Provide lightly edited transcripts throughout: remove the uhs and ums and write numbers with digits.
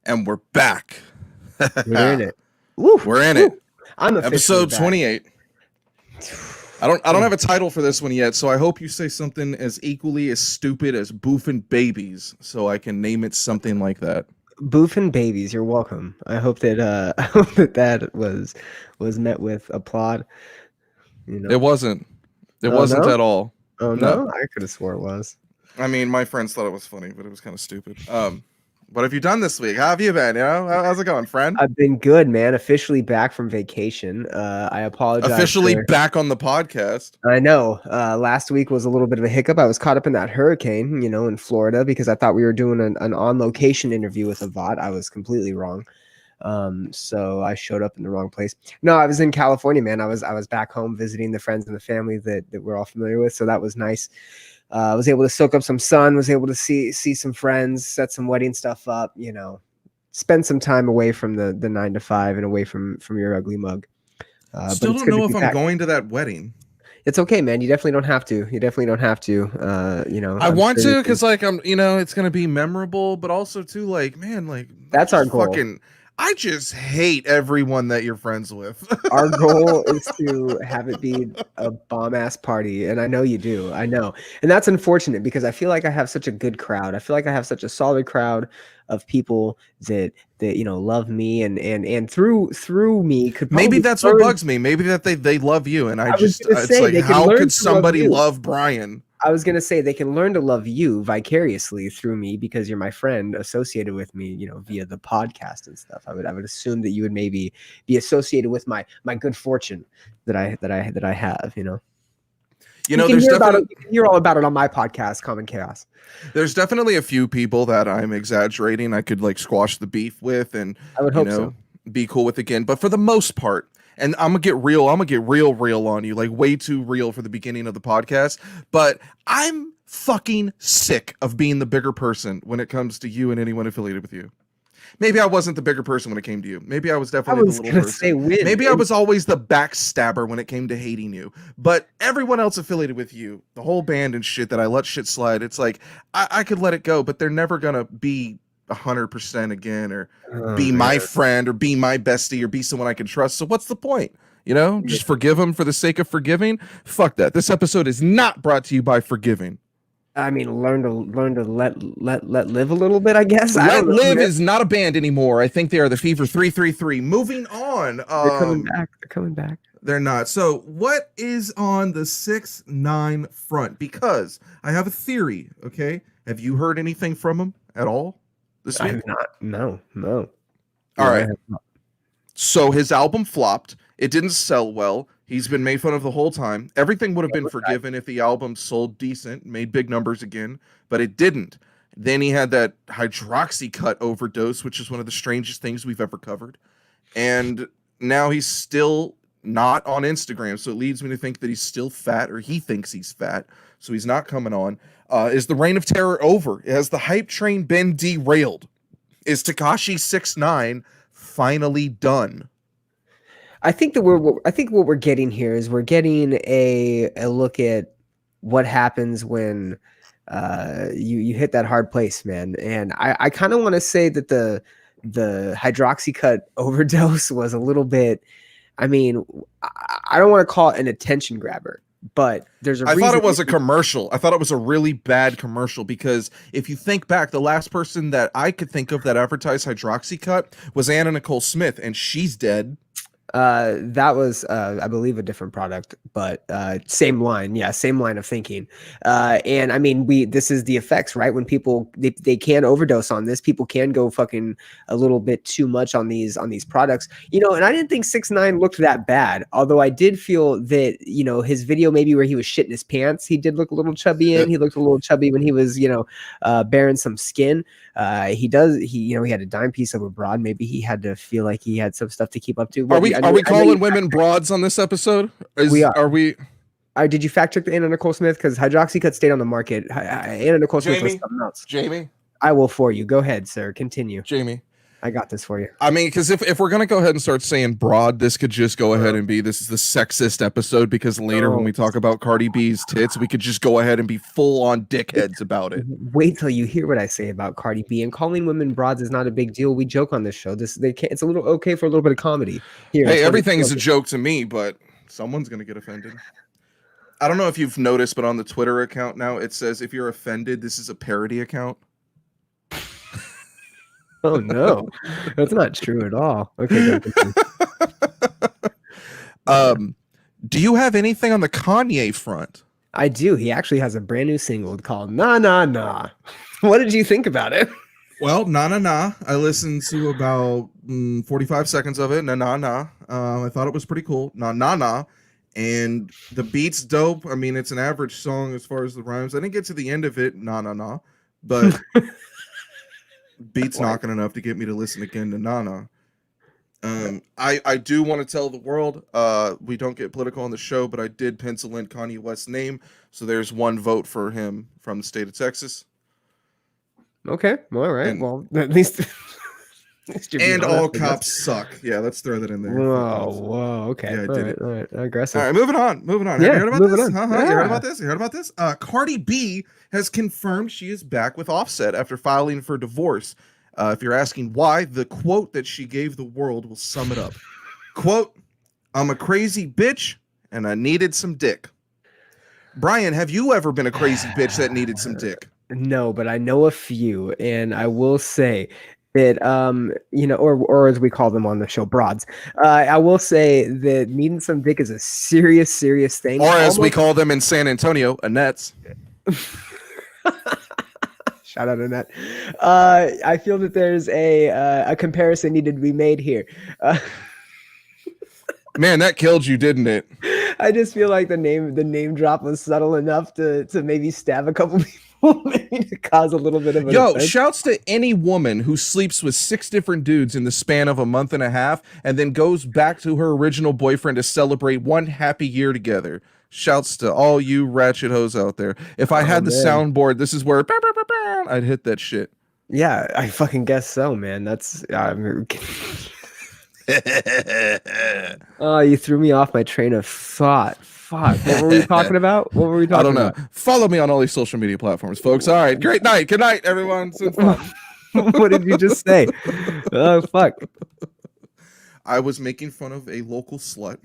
And we're back. We're in it. Woo, We're in woo. it. I'm officially Episode back. 28. I don't have a title for this one yet, so I hope you say something as equally as stupid as Boofin' Babies, so I can name it something like that. Boofin' Babies, you're welcome. I hope that that was met with applaud. You know? It wasn't. It Oh, wasn't no? at all. Oh No. no, I could have swore it was. I mean, my friends thought it was funny, but it was kind of stupid. What have you done this week? How have you been? You know, how's it going, friend? I've been good, man. Officially back from vacation. I apologize. Officially back on the podcast. I know. Last week was a little bit of a hiccup. I was caught up in that hurricane, in Florida, because I thought we were doing an on-location interview with Avant. I was completely wrong. So I showed up in the wrong place. No, I was in California, man. I was back home visiting the friends and the family that we're all familiar with. So that was nice. I was able to soak up some sun, was able to see some friends, set some wedding stuff up, spend some time away from the 9 to 5 and away from your ugly mug. Still don't know if I'm going to that wedding. It's okay, man. You definitely don't have to. I want to because it's gonna be memorable, but also too that's our goal. I just hate everyone that you're friends with. Our goal is to have it be a bomb-ass party, and I know you do. I know. And that's unfortunate because I feel like I have such a good crowd. I feel like I have such a solid crowd of people that love me and through me could maybe that's what bugs me. Maybe that they love you, and it's like, how could somebody love Brian? I was going to say they can learn to love you vicariously through me because you're my friend associated with me, via the podcast and stuff. I would assume that you would maybe be associated with my good fortune that I have, You can hear all about it on my podcast, Common Chaos. There's definitely a few people that I'm exaggerating. I could squash the beef with and I would hope so. Be cool with again. But for the most part, and I'm gonna get real on you, like way too real for the beginning of the podcast. But I'm fucking sick of being the bigger person when it comes to you and anyone affiliated with you. Maybe I wasn't the bigger person when it came to you. Maybe I was definitely the little person. Maybe I was always the backstabber when it came to hating you. But everyone else affiliated with you, the whole band and shit that I let shit slide, it's like I could let it go, but they're never gonna be 100% again or be my friend or be my bestie or be someone I can trust. So what's the point? Just forgive them for the sake of forgiving. Fuck that. This episode is not brought to you by forgiving. I mean, learn to let live a little bit, I guess. Let Live is not a band anymore. I think they are the Fever 333. Moving on. They're coming back. They're not. So what is on the 6ix9ine front? Because I have a theory. Okay. Have you heard anything from him at all? I have not. No. All right. So his album flopped. It didn't sell well. He's been made fun of the whole time. Everything would have been forgiven if the album sold decent, made big numbers again, but it didn't. Then he had that hydroxycut overdose, which is one of the strangest things we've ever covered. And now he's still not on Instagram. So it leads me to think that he's still fat, or he thinks he's fat. So he's not coming on. Is the reign of terror over? Has the hype train been derailed? Is Tekashi 6ix9ine finally done? I think what we're getting here is we're getting a look at what happens when you hit that hard place, man. And I kind of want to say that the hydroxycut overdose was a little bit. I mean, I don't want to call it an attention grabber. But I thought it was a commercial. I thought it was a really bad commercial because if you think back, the last person that I could think of that advertised hydroxycut was Anna Nicole Smith, and she's dead. That was, I believe, a different product, but same line. Yeah, same line of thinking. And I mean, this is the effects, right? When people they can overdose on this, people can go fucking a little bit too much on these products, And I didn't think 6ix9ine looked that bad, although I did feel that his video maybe where he was shitting his pants, he did look a little chubby, and he looked a little chubby when he was bearing some skin. He had a dime piece of a broad. Maybe he had to feel like he had some stuff to keep up to. Are we calling women broads on this episode? We are. Are we? Did you fact check the Anna Nicole Smith? Because hydroxycut stayed on the market. Anna Nicole Smith was something else. Jamie, I will for you. Go ahead, sir. Continue. Jamie, I got this for you. I mean, because if we're gonna go ahead and start saying broad, this could just go ahead and be this is the sexist episode, because later when we talk about Cardi B's tits, we could just go ahead and be full on dickheads about it. Wait till you hear what I say about Cardi B. And calling women broads is not a big deal. We joke on this show. It's a little okay for a little bit of comedy. Here, hey, everything is a joke to me, but someone's gonna get offended. I don't know if you've noticed, but on the Twitter account now, it says if you're offended, this is a parody account. Oh no, that's not true at all. Okay. Do you have anything on the Kanye front? I do. He actually has a brand new single called "Nah Nah Nah." What did you think about it? Well, Nah Nah Nah. I listened to about 45 seconds of it. Nah Nah Nah. I thought it was pretty cool. Nah Nah Nah. And the beat's dope. I mean, it's an average song as far as the rhymes. I didn't get to the end of it. Nah Nah Nah. But beat's knocking enough to get me to listen again to Nana. I do want to tell the world, we don't get political on the show, but I did pencil in Kanye West's name, so there's one vote for him from the state of Texas. Okay, all right. Well, at least and all cops suck. Yeah, let's throw that in there. Whoa. Okay. Yeah, I did it. All right. Aggressive. All right, moving on. Yeah, Have you heard about this? Yeah. You heard about this? You heard about this? Cardi B has confirmed she is back with Offset after filing for divorce. If you're asking why, the quote that she gave the world will sum it up. Quote, "I'm a crazy bitch and I needed some dick." Brian, have you ever been a crazy bitch that needed some dick? No, but I know a few, and I will say that or as we call them on the show, broads. I will say that needing some dick is a serious thing. Or as we call them in San Antonio, Annette's. Shout out Annette. I feel that there's a comparison needed to be made here. Man, that killed you, didn't it? I just feel like the name drop was subtle enough to maybe stab a couple people, maybe to cause a little bit of an offense. Shouts to any woman who sleeps with 6 different dudes in the span of a month and a half and then goes back to her original boyfriend to celebrate one happy year together. Shouts to all you ratchet hoes out there. If I had the soundboard, this is where I'd hit that shit. Yeah, I fucking guess so, man. That's oh, you threw me off my train of thought. Fuck. What were we talking about? I don't know. Follow me on all these social media platforms, folks. All right. Great night. Good night, everyone. It's been fun. What did you just say? Oh, fuck. I was making fun of a local slut.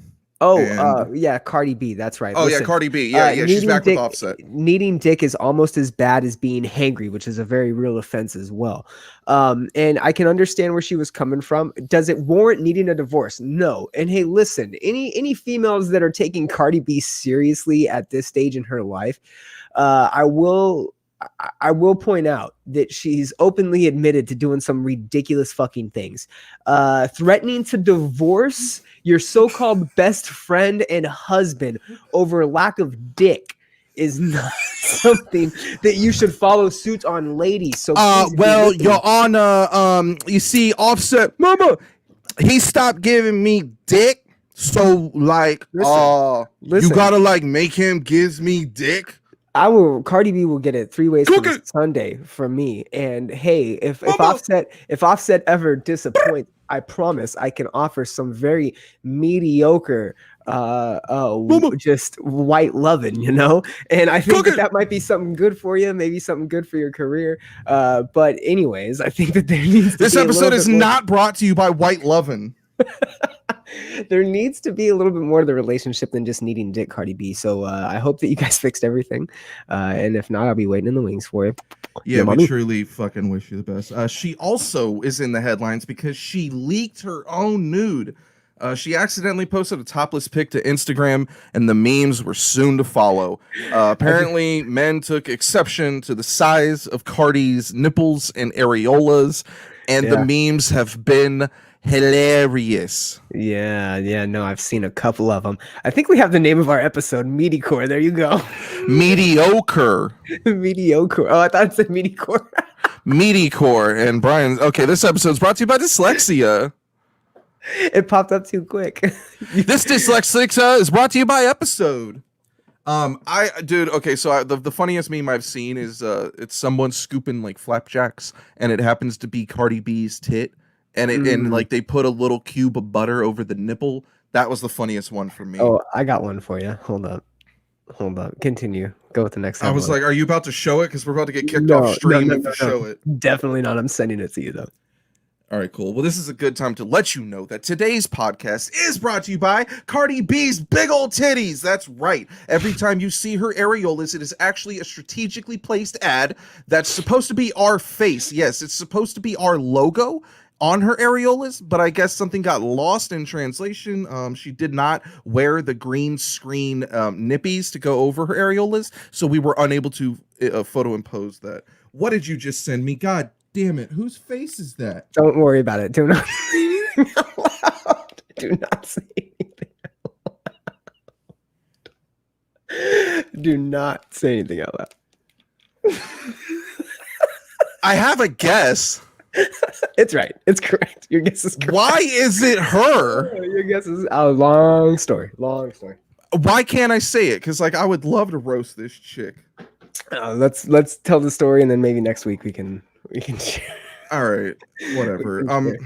Oh, yeah, Cardi B. That's right. Oh, yeah, Cardi B. Yeah, she's back with Offset. Needing dick is almost as bad as being hangry, which is a very real offense as well. And I can understand where she was coming from. Does it warrant needing a divorce? No. And hey, listen, any females that are taking Cardi B seriously at this stage in her life, I will point out that she's openly admitted to doing some ridiculous fucking things. Threatening to divorce your so-called best friend and husband over lack of dick is not something that you should follow suit on, ladies. So well, Your Honor, you see, Offset, mama, he stopped giving me dick. So like, listen, you gotta like make him gives me dick. Cardi B will get it 3 ways for Sunday from me. And hey, if Offset ever disappoints, I promise I can offer some very mediocre just white loving, and I think that might be something good for you, maybe something good for your career. But anyways, I think that there needs to this episode is not brought to you by white loving. There needs to be a little bit more to the relationship than just needing dick, Cardi B. So I hope that you guys fixed everything. And if not, I'll be waiting in the wings for you. Yeah, we truly fucking wish you the best. She also is in the headlines because she leaked her own nude. She accidentally posted a topless pic to Instagram, and the memes were soon to follow. Apparently, men took exception to the size of Cardi's nipples and areolas, and the memes have been hilarious. No, I've seen a couple of them. I think we have the name of our episode, Meatycore. There you go. Mediocre. Mediocre. Oh, I thought it said Meatycore. Meatycore. And Brian, okay, this episode's brought to you by dyslexia. It popped up too quick. This dyslexia is brought to you by episode. Okay, so the funniest meme I've seen is it's someone scooping like flapjacks, and it happens to be Cardi B's tit. and like they put a little cube of butter over the nipple. That was the funniest one for me. Oh, I got one for you. Hold up. Continue. Go with the next I was one. like, are you about to show it? Because we're about to get kicked off stream if you show it. Definitely not. I'm sending it to you though. All right, cool. Well, this is a good time to let you know that today's podcast is brought to you by Cardi B's big old titties. That's right. Every time you see her areolas, it is actually a strategically placed ad that's supposed to be our face. Yes, it's supposed to be our logo on her areolas, but I guess something got lost in translation. She did not wear the green screen nippies to go over her areolas, so we were unable to photo impose that. What did you just send me? God damn it. Whose face is that? Don't worry about it. Do not say anything out loud. Do not say anything out loud. Do not say anything out loud. I have a guess. It's right. It's correct. Your guess is correct. Why is it her? Your guess is a long story. Long story. Why can't I say it? Because like I would love to roast this chick. Let's tell the story, and then maybe next week we can share. All right, whatever. I'm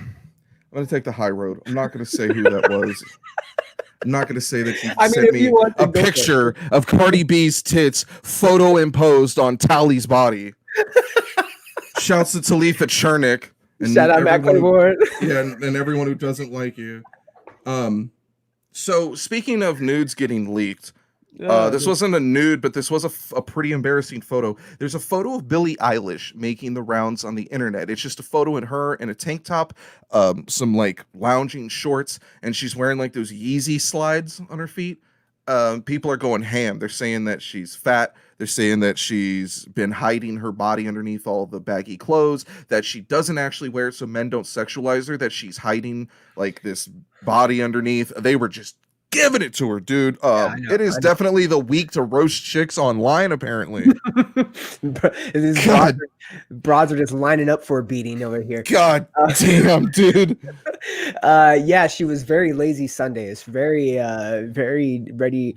gonna take the high road. I'm not gonna say who that was. I'm not gonna say that you sent me a picture of Cardi B's tits photo imposed on Tally's body. Shouts to Talifa Chernick. And shout out Matt Claiborne. Yeah, and everyone who doesn't like you. So speaking of nudes getting leaked, this wasn't a nude, but this was a pretty embarrassing photo. There's a photo of Billie Eilish making the rounds on the internet. It's just a photo in her in a tank top, some like lounging shorts, and she's wearing like those Yeezy slides on her feet. People are going ham. They're saying that she's fat. They're saying that she's been hiding her body underneath all the baggy clothes, that she doesn't actually wear it so men don't sexualize her, that she's hiding like this body underneath. They were just giving it to her, dude. It is definitely the week to roast chicks online, apparently. Broads are just lining up for a beating over here. God damn, dude. Yeah, she was very lazy Sundays, very ready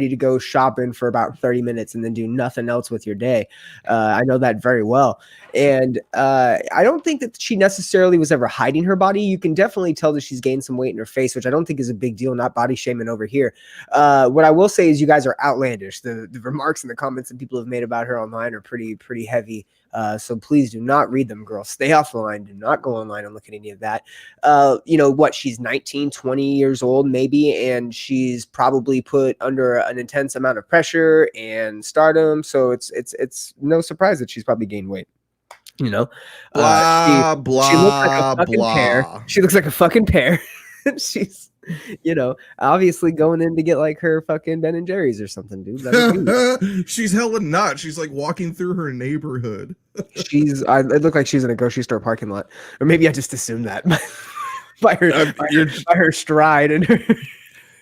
to go shopping for about 30 minutes and then do nothing else with your day. I know that very well. And I don't think that she necessarily was ever hiding her body. You can definitely tell that she's gained some weight in her face, which I don't think is a big deal, not body shaming over here. What I will say is you guys are outlandish. The remarks and the comments that people have made about her online are pretty heavy. So please do not read them, girls. Stay offline. Do not go online and look at any of that. She's 19, 20 years old maybe, and she's probably put under an intense amount of pressure and stardom. So it's no surprise that she's probably gained weight. She looks like a fucking pear. She looks like a fucking pear. She's, obviously going in to get like her fucking Ben and Jerry's or something, dude. She's hella not. She's like walking through her neighborhood. It looked like she's in a grocery store parking lot, or maybe I just assumed that by her stride and her.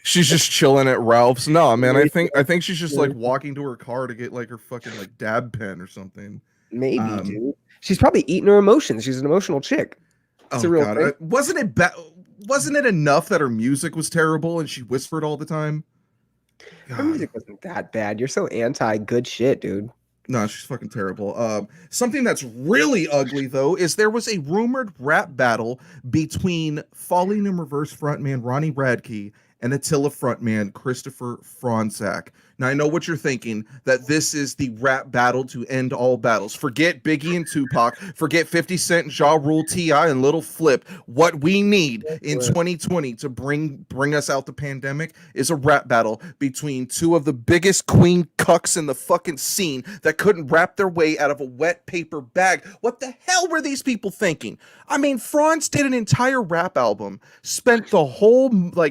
She's just chilling at Ralph's. No, man, I think she's just like walking to her car to get like her fucking like dab pen or something. Maybe, dude. She's probably eating her emotions. She's an emotional chick. It's a real thing. Wasn't it enough that her music was terrible and she whispered all the time? Her music wasn't that bad. You're so anti good shit, dude. No, she's fucking terrible. Something that's really ugly, though, is there was a rumored rap battle between Falling in Reverse frontman Ronnie Radke and Attila frontman Christopher Franzak. Now, I know what you're thinking, that this is the rap battle to end all battles. Forget Biggie and Tupac. Forget 50 Cent and Ja Rule, T.I. and Little Flip. What we need in 2020 to bring us out the pandemic is a rap battle between two of the biggest queen cucks in the fucking scene that couldn't wrap their way out of a wet paper bag. What the hell were these people thinking? I mean, Franz did an entire rap album, spent the whole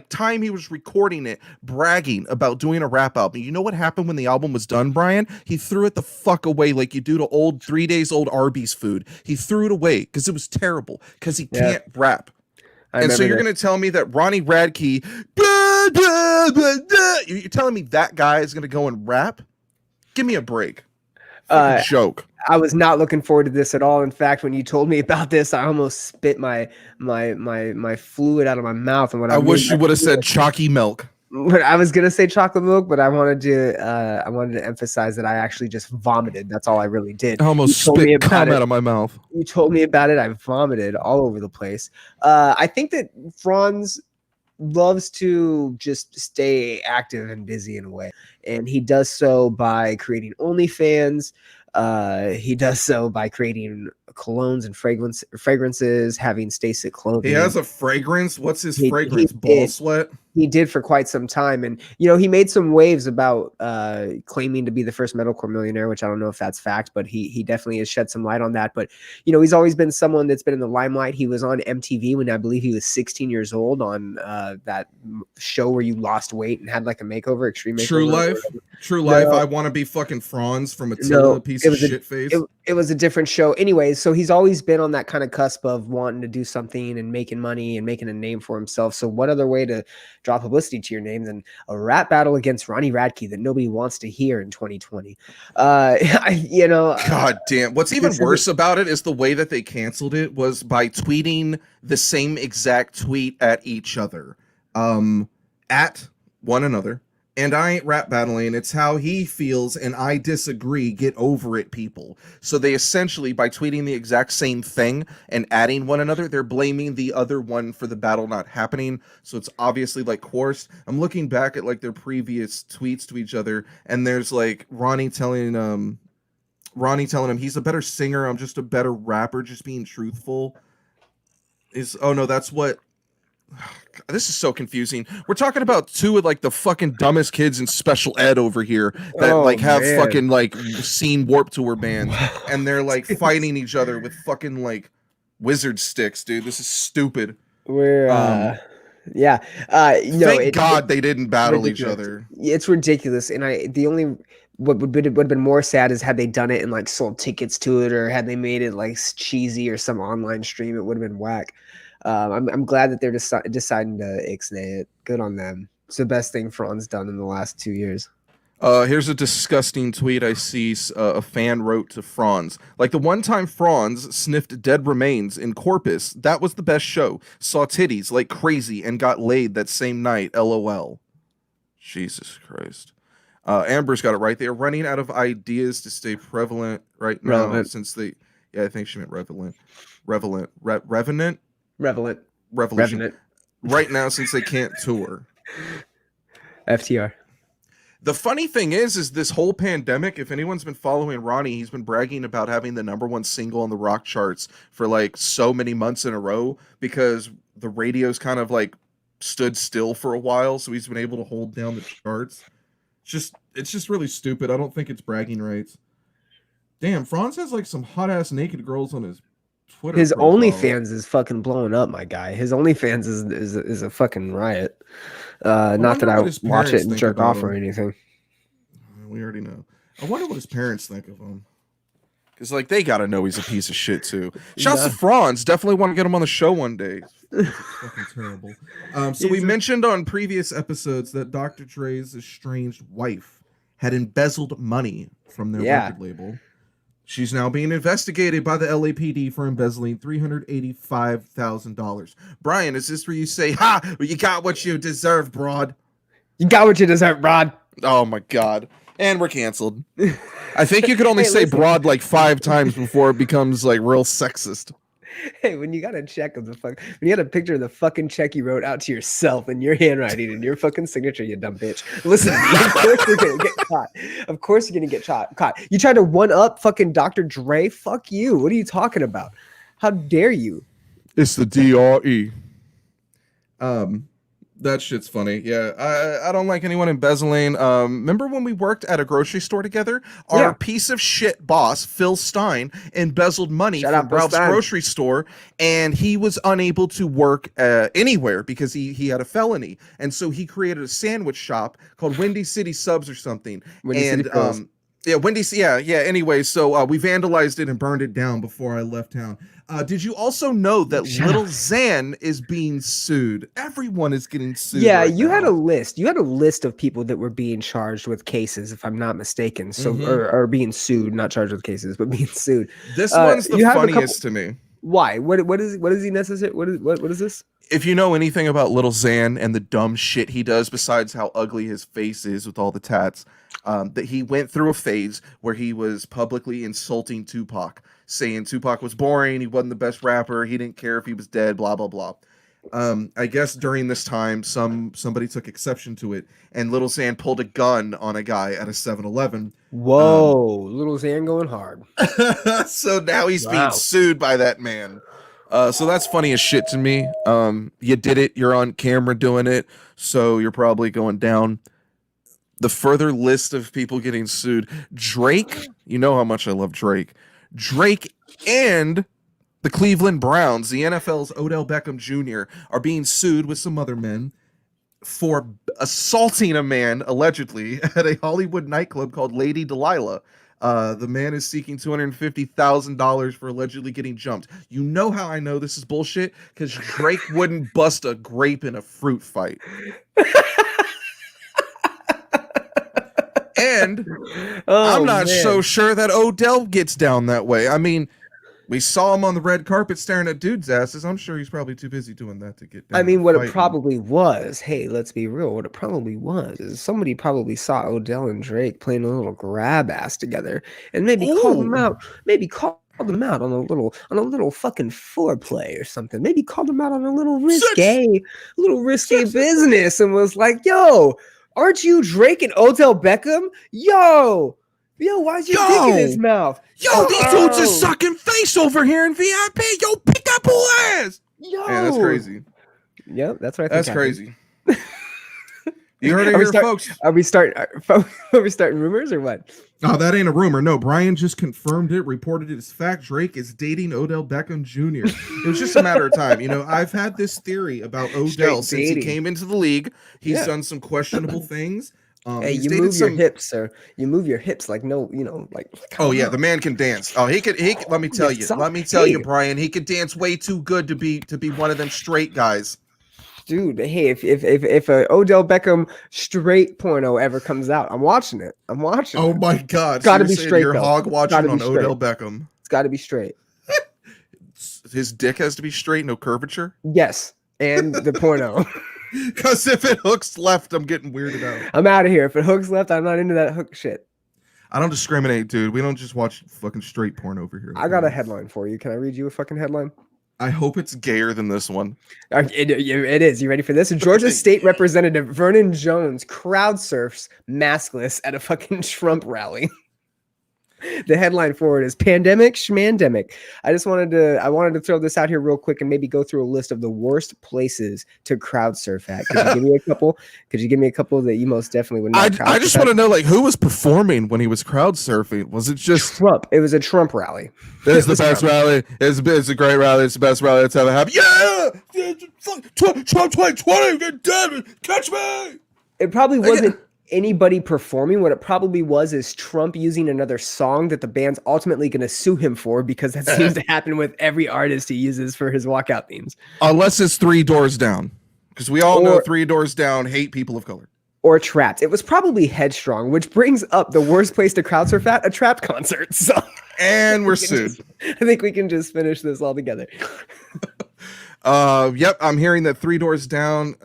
time he was recording it bragging about doing a rap album. You know what happened when the album was done, Brian? He threw it the fuck away like you do to old 3 days old Arby's food. He threw it away because it was terrible because he can't rap. And so you're going to tell me that Ronnie Radke, you're telling me that guy is going to go and rap? Give me a break. Joke. I was not looking forward to this at all. In fact, when you told me about this, I almost spit my fluid out of my mouth. And I wish you would have said chalky milk. But I was gonna say chocolate milk, but I wanted to emphasize that I actually just vomited. That's all I really did. I almost spit cum out of my mouth. You told me about it. I vomited all over the place. I think that Franz loves to just stay active and busy in a way, and he does so by creating OnlyFans. He does so by creating colognes and fragrances, having Stasic clothing. He has a fragrance. What's his fragrance? He Ball did. sweat. He did for quite some time, and he made some waves about claiming to be the first metalcore millionaire, which I don't know if that's fact, but he definitely has shed some light on that. But he's always been someone that's been in the limelight. He was on MTV when I believe he was 16 years old on that show where you lost weight and had like a makeover, extreme makeover. True Life. I want to be fucking Franz from Attila, piece of shit face. It was a different show. Anyways, so he's always been on that kind of cusp of wanting to do something and making money and making a name for himself. So what other way to draw publicity to your name than a rap battle against Ronnie Radke that nobody wants to hear in 2020? God damn. What's even worse about it is the way that they canceled it was by tweeting the same exact tweet at each other, at one another. And I ain't rap battling. It's how he feels, and I disagree. Get over it, people. So they essentially, by tweeting the exact same thing and adding one another, they're blaming the other one for the battle not happening. So it's obviously like coerced. I'm looking back at like their previous tweets to each other, and there's like Ronnie telling him he's a better singer. I'm just a better rapper, just being truthful. That's what. This is so confusing. We're talking about two of like the fucking dumbest kids in special ed over here that have fucking like seen Warped Tour bands, and they're like fighting each other with fucking like wizard sticks, dude. This is stupid. Thank God they didn't battle each other. It's ridiculous, and what would have been more sad is had they done it and like sold tickets to it, or had they made it like cheesy or some online stream. It would have been whack. I'm glad that they're deciding to ixnay it. Good on them. It's the best thing Franz done in the last 2 years. Here's a disgusting tweet I see a fan wrote to Franz. Like the one time Franz sniffed dead remains in Corpus, that was the best show. Saw titties like crazy and got laid that same night. LOL. Jesus Christ. Amber's got it right. They're running out of ideas to stay prevalent right now since they... Yeah, I think she meant revenant. Revolution. Right now since they can't tour. FTR. The funny thing is this whole pandemic, if anyone's been following Ronnie, he's been bragging about having the #1 single on the rock charts for like so many months in a row because the radio's kind of like stood still for a while, so he's been able to hold down the charts. It's just really stupid. I don't think it's bragging rights. Damn, Franz has like some hot ass naked girls on his Twitter. His OnlyFans is fucking blowing up, my guy. His OnlyFans is a fucking riot. Not that I watch it and jerk off or anything. We already know. I wonder what his parents think of him. Because like they gotta know he's a piece of shit too. Shouts to Franz. Definitely want to get him on the show one day. It's fucking terrible. So we mentioned on previous episodes that Dr. Dre's estranged wife had embezzled money from their record label. She's now being investigated by the LAPD for embezzling $385,000. Brian, is this where you say, "Ha! You got what you deserve, broad"? You got what you deserve, broad. Oh my God! And we're canceled. I think you could only say broad like 5 times before it becomes like real sexist. Hey, when you got a check of when you got a picture of the fucking check you wrote out to yourself in your handwriting and your fucking signature, you dumb bitch. Listen to me. Of course you're gonna get caught. Of course you're gonna get caught. You tried to one up fucking Dr. Dre? Fuck you. What are you talking about? How dare you? It's the DRE. That shit's funny. Yeah, I don't like anyone embezzling. Remember when we worked at a grocery store together? Our piece of shit boss, Phil Stein, embezzled money from Ralph's grocery store, and he was unable to work anywhere because he had a felony. And so he created a sandwich shop called Windy City Subs or something. Anyway, so we vandalized it and burned it down before I left town. Did you also know that Little Xan is being sued? Everyone is getting sued. Yeah, you had a list. You had a list of people that were being charged with cases, if I'm not mistaken. So, or being sued, not charged with cases, but being sued. This one's the funniest to me. Why? What is he necessary? What is this? If you know anything about Little Xan and the dumb shit he does, besides how ugly his face is with all the tats, that he went through a phase where he was publicly insulting Tupac, saying Tupac was boring, he wasn't the best rapper, he didn't care if he was dead, blah blah blah. I guess during this time, somebody took exception to it, and Little Xan pulled a gun on a guy at a 7-Eleven. Whoa, Little Xan going hard. So now he's being sued by that man. So that's funny as shit to me. You did it. You're on camera doing it, so you're probably going down. The further list of people getting sued, Drake. You know how much I love Drake. Drake and the Cleveland Browns, the NFL's Odell Beckham Jr., are being sued with some other men for assaulting a man, allegedly, at a Hollywood nightclub called Lady Delilah. The man is seeking $250,000 for allegedly getting jumped. You know how I know this is bullshit? Because Drake wouldn't bust a grape in a fruit fight. And I'm not so sure that Odell gets down that way. I mean, we saw him on the red carpet staring at dudes' asses. I'm sure he's probably too busy doing that to get down. I mean, what it probably was, hey, let's be real, what it probably was is somebody probably saw Odell and Drake playing a little grab ass together and maybe called them out, on a little fucking foreplay or something. Maybe called them out on a little risque business and was like, yo, aren't you Drake and Odell Beckham? Yo, why's your dick in his mouth? Yo, these dudes are sucking face over here in VIP. Yo, pick that bull ass. Yo, yeah, that's crazy. Yep, that's what I think. That's crazy. You heard it here, folks. Are we starting rumors or what? Oh, that ain't a rumor. No, Brian just confirmed it, reported it as fact. Drake is dating Odell Beckham Jr. It was just a matter of time. You know, I've had this theory about Odell since he came into the league. He's done some questionable things. Hey, you move your hips, sir. You move your hips like no, like. Oh yeah, the man can dance. Oh, he could. Let me tell you, Brian. He could dance way too good to be one of them straight guys. Dude, hey, if a Odell Beckham straight porno ever comes out, I'm watching it. Oh my god, it's gotta be straight. You're hog watching on Odell Beckham. It's got to be straight. His dick has to be straight, no curvature. Yes, and the porno. Because if it hooks left, I'm getting weirded out. I'm out of here. If it hooks left, I'm not into that hook shit. I don't discriminate, dude. We don't just watch fucking straight porn over here. I got a headline for you. Can I read you a fucking headline? I hope it's gayer than this one. It is. You ready for this? Georgia State Representative Vernon Jones crowd surfs maskless at a fucking Trump rally. The headline for it is Pandemic Schmandemic. I wanted to throw this out here real quick and maybe go through a list of the worst places to crowd surf at. Could you give me a couple? Could you give me a couple that you most definitely would not? I just want to know, like, who was performing when he was crowd surfing? Was it just Trump? It was a Trump rally. It's the best rally. It's a great rally. It's the best rally that's ever happened. Yeah! Trump 2020, get dead. Catch me! It probably wasn't anybody performing. What it probably was is Trump using another song that the band's ultimately going to sue him for, because that seems to happen with every artist he uses for his walkout themes. Unless it's 3 Doors Down, because we all know 3 Doors Down hate people of color. Or Trapped. It was probably Headstrong, which brings up the worst place to crowd surf at, a Trapped concert. So, and we're sued. I think we can just finish this all together. Yep, I'm hearing that 3 Doors Down,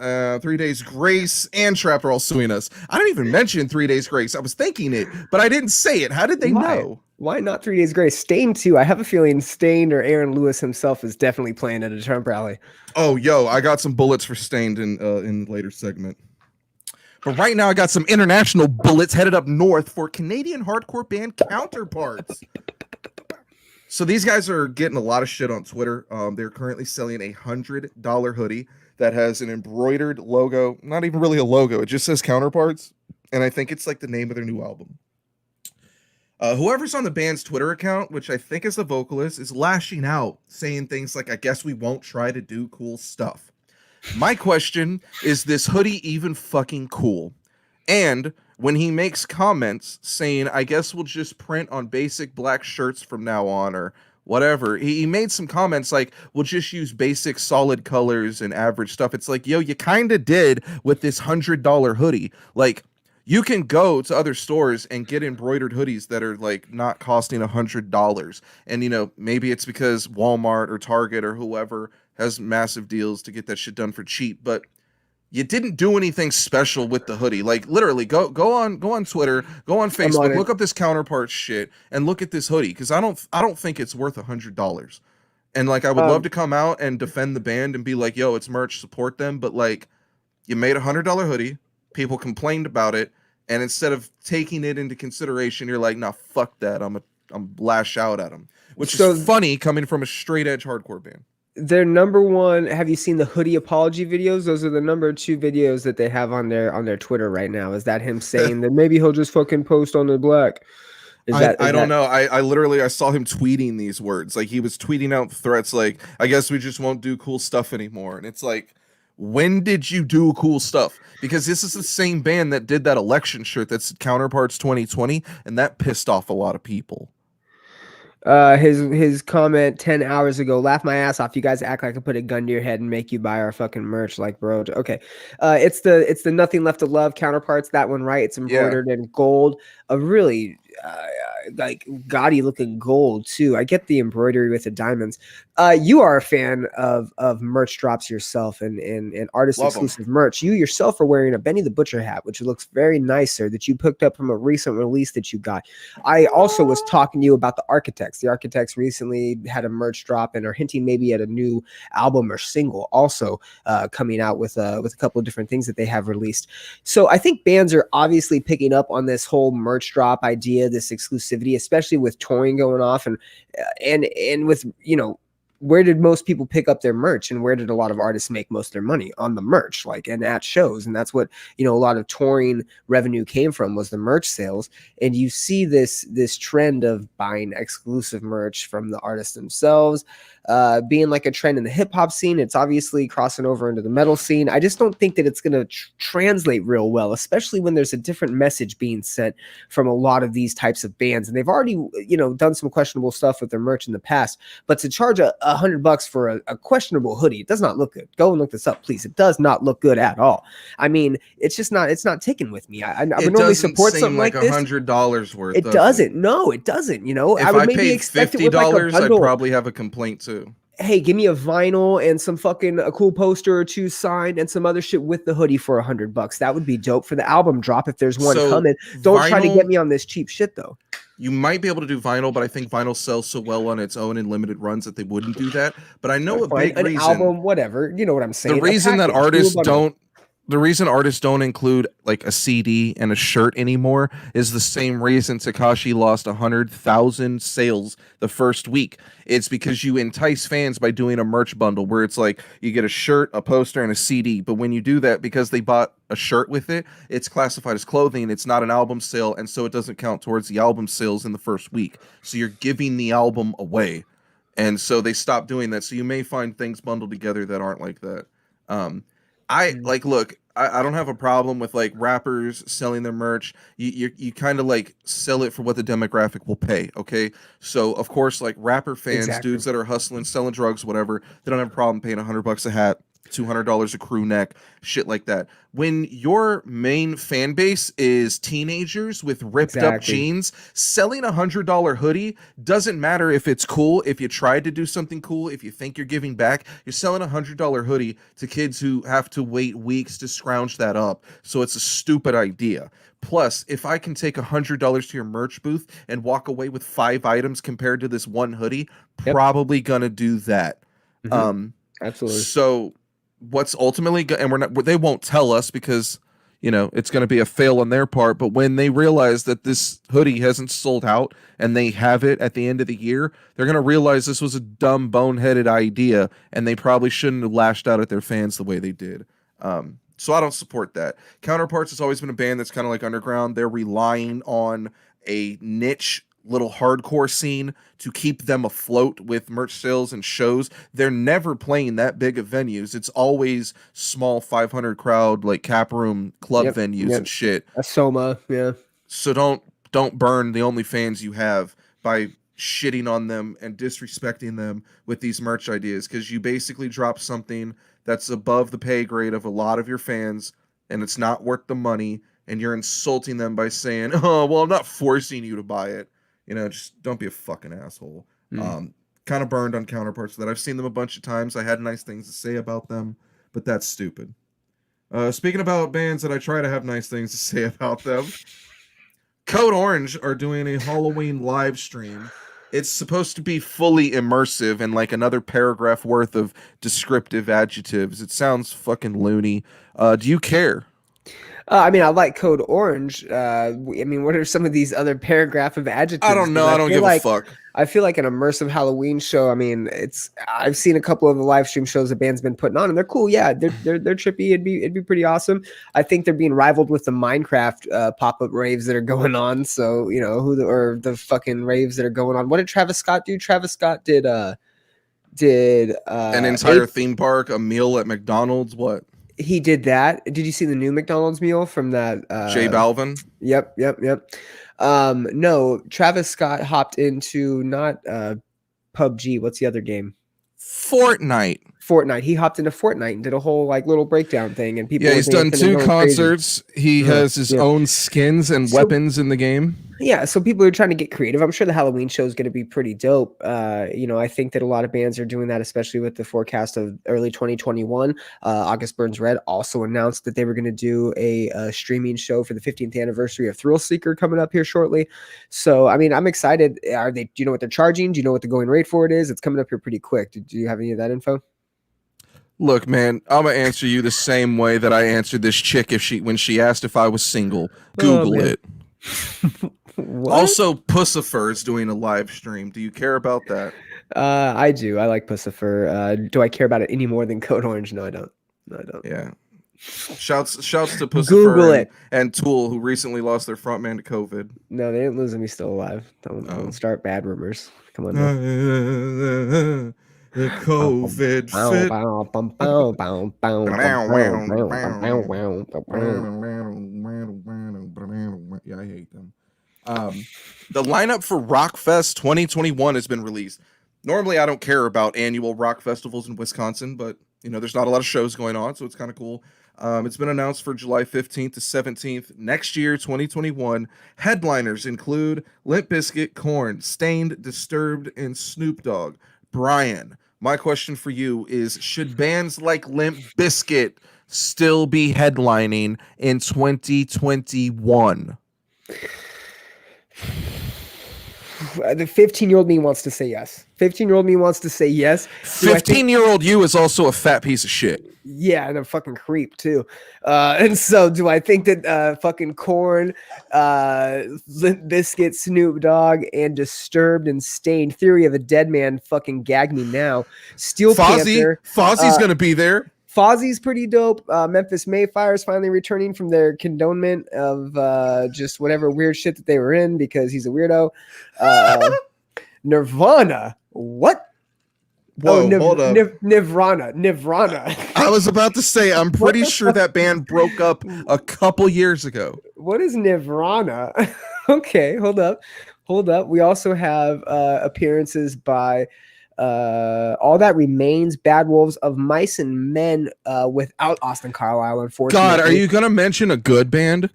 3 Days Grace, and Trapped are all suing us. I didn't even mention 3 Days Grace. I was thinking it, but I didn't say it. How did they know? Why not 3 Days Grace? Stain too. I have a feeling Stain or Aaron Lewis himself is definitely playing at a Trump rally. Oh, yo, I got some bullets for Stained in later segment. But right now, I got some international bullets headed up north for Canadian hardcore band Counterparts. So these guys are getting a lot of shit on Twitter. They're currently selling a $100 hoodie that has an embroidered logo. Not even really a logo. It just says Counterparts. And I think it's like the name of their new album. Whoever's on the band's Twitter account, which I think is the vocalist, is lashing out, saying things like, I guess we won't try to do cool stuff. My question is this hoodie even fucking cool? And when he makes comments saying, I guess we'll just print on basic black shirts from now on or whatever, he made some comments like, we'll just use basic solid colors and average stuff. It's like, yo, you kind of did with this $100 hoodie. Like, You can go to other stores and get embroidered hoodies that are like not costing $100. And maybe it's because Walmart or Target or whoever has massive deals to get that shit done for cheap, but you didn't do anything special with the hoodie. Like literally go on Twitter, go on I'm on Facebook, it. look up this counterpart shit and look at this hoodie cuz I don't think it's worth $100. And like I would love Um, to come out and defend the band and be like, "Yo, it's merch, support them," but like you made $100 hoodie, people complained about it, and instead of taking it into consideration, you're like, "Nah, fuck that. I'm lash out at them," which is so funny coming from a straight edge hardcore band. their number one, have you seen the hoodie apology videos? Those are the number two videos that they have on their Twitter right now. Is that him saying that maybe he'll just fucking post on the black? Is I, that I is don't that know. I literally I saw him tweeting these words. Like he was tweeting out threats like, I guess we just won't do cool stuff anymore. And it's like, when did you do cool stuff? Because this is the same band that did that election shirt that's Counterparts 2020, and that pissed off a lot of people. his comment 10 hours ago, laugh my ass off. You guys act like I put a gun to your head and make you buy our fucking merch, like, bro. Okay. It's the Nothing Left to Love Counterparts, that one, right? It's Yeah. embroidered in gold, a really like gaudy looking gold too. I get the embroidery with the diamonds. You are a fan of merch drops yourself, and artist Love them. exclusive merch. You yourself are wearing a Benny the Butcher hat, which looks very nice, sir, that you picked up from a recent release that you got. I also was talking to you about the Architects. The Architects recently had a merch drop and are hinting maybe at a new album or single also coming out with a couple of different things that they have released. So I think bands are obviously picking up on this whole merch drop idea, this exclusivity, especially with touring going off and with, where did most people pick up their merch, and where did a lot of artists make most of their money? On the merch, like, and at shows. And that's what, a lot of touring revenue came from, was the merch sales. And you see this trend of buying exclusive merch from the artists themselves, being like a trend in the hip hop scene. It's obviously crossing over into the metal scene. I just don't think that it's going to translate real well, especially when there's a different message being sent from a lot of these types of bands. And they've already, done some questionable stuff with their merch in the past, but to charge $100 for a questionable hoodie, it does not look good. Go and look this up, please. It does not look good at all. I mean, it's not ticking with me. I would It normally doesn't support seem something like like this. $100 worth, It does it? doesn't. No, it doesn't. I If would I maybe paid expect it with like a $50, I'd bundle. probably have a complaint too. Hey, give me a vinyl and some fucking a cool poster or two signed and some other shit with the hoodie for $100. That would be dope for the album drop if there's one So coming. Don't try to get vinyl, me on this cheap shit though. you might be able to do vinyl, but I think vinyl sells so well on its own in limited runs that they wouldn't do that. But I know a Fine, big an reason. album, whatever. You know what I'm The saying? A reason that package, do a artists bundle. don't the reason artists don't include like a CD and a shirt anymore is the same reason Takashi lost 100,000 sales the first week. It's because you entice fans by doing a merch bundle where it's like you get a shirt, a poster, and a CD. But when you do that, because they bought a shirt with it, it's classified as clothing. It's not an album sale, and so it doesn't count towards the album sales in the first week. So you're giving the album away. And so they stopped doing that. So you may find things bundled together that aren't like that. I like look. I don't have a problem with like rappers selling their merch. You kind of like sell it for what the demographic will pay. Okay, so of course like rapper fans, Exactly. dudes that are hustling, selling drugs, whatever, they don't have a problem paying $100 a hat, $200 a crew neck, shit like that. When your main fan base is teenagers with ripped up Exactly. jeans, selling $100 hoodie doesn't matter if it's cool. If you tried to do something cool, if you think you're giving back, you're selling $100 hoodie to kids who have to wait weeks to scrounge that up. So it's a stupid idea. Plus, if I can take $100 to your merch booth and walk away with 5 items compared to this one hoodie, Yep. probably gonna do that. Mhm. Absolutely. So what's ultimately and we're not, they won't tell us because it's going to be a fail on their part, but when they realize that this hoodie hasn't sold out and they have it at the end of the year, they're going to realize this was a dumb boneheaded idea and they probably shouldn't have lashed out at their fans the way they did. So I don't support that. Counterparts has always been a band that's kind of like underground. They're relying on a niche little hardcore scene to keep them afloat with merch sales and shows. They're never playing that big of venues. It's always small 500 crowd like cap room club Yep. venues Yep. and shit. A Soma. Yeah. So don't burn the only fans you have by shitting on them and disrespecting them with these merch ideas, because you basically drop something that's above the pay grade of a lot of your fans and it's not worth the money and you're insulting them by saying, "Oh, well, I'm not forcing you to buy it." Just don't be a fucking asshole. Kind of burned on counterparts that I've seen them a bunch of times. I had nice things to say about them, but that's stupid. Speaking about bands that I try to have nice things to say about them, Code Orange are doing a Halloween live stream. It's supposed to be fully immersive and like another paragraph worth of descriptive adjectives. It sounds fucking loony. Do you care? I mean, I like Code Orange. I mean, what are some of these other paragraph of adjectives? I don't know. I don't give a fuck. I feel like an immersive Halloween show. I mean, I've seen a couple of the live stream shows the band's been putting on, and they're cool. Yeah, they're trippy. It'd be pretty awesome. I think they're being rivaled with the Minecraft pop-up raves that are going on. So or the fucking raves that are going on. What did Travis Scott do? Travis Scott did an entire theme park, a meal at McDonald's. What? He did that. Did you see the new McDonald's meal from that? J Balvin? Yep. No, Travis Scott hopped into not PUBG. What's the other game? Fortnite. He hopped into Fortnite and did a whole like little breakdown thing, and people. Yeah, he's done 2 concerts. He has his own skins and weapons in the game. Yeah, so people are trying to get creative. I'm sure the Halloween show is going to be pretty dope. I think that a lot of bands are doing that, especially with the forecast of early 2021. August Burns Red also announced that they were going to do a streaming show for the 15th anniversary of Thrill Seeker coming up here shortly. So, I mean, I'm excited. Do you know what they're charging? Do you know what the going rate for it is? It's coming up here pretty quick. Do you have any of that info? Look, man, I'm gonna answer you the same way that I answered this chick when she asked if I was single. Google it. Also, Pussifer is doing a live stream. Do you care about that? I do. I like Pussifer. Do I care about it any more than Code Orange? No, I don't. Yeah. Shouts to Pussifer Google and Tool, who recently lost their frontman to COVID. No, they didn't lose him. He's still alive. Don't start bad rumors. Come on. Now. The COVID fit. Yeah, I hate them. The lineup for Rockfest 2021 has been released. Normally, I don't care about annual rock festivals in Wisconsin, but there's not a lot of shows going on, so it's kind of cool. It's been announced for July 15th to 17th next year, 2021. Headliners include Limp Bizkit, Korn, Stained, Disturbed, and Snoop Dogg. Brian, my question for you is, should bands like Limp Bizkit still be headlining in 2021? The 15-year-old me wants to say yes. 15-year-old me wants to say yes. 15-year-old you is also a fat piece of shit. Yeah, and a fucking creep too. And so, do I think that fucking Korn, Limp Bizkit, Snoop Dogg, and Disturbed and Stained, Theory of a Dead Man, fucking gag me now. Steel Panther. Fozzie's gonna be there. Fozzie's pretty dope. Memphis Mayfire is finally returning from their condonement of just whatever weird shit that they were in because he's a weirdo. Nirvana. What? Whoa, hold up. Nirvana. I was about to say, I'm pretty sure that band broke up a couple years ago. What is Nirvana? Okay, hold up. We also have appearances by All That Remains, Bad Wolves of Mice and Men without Austin Carlisle, unfortunately. God, are you going to mention a good band?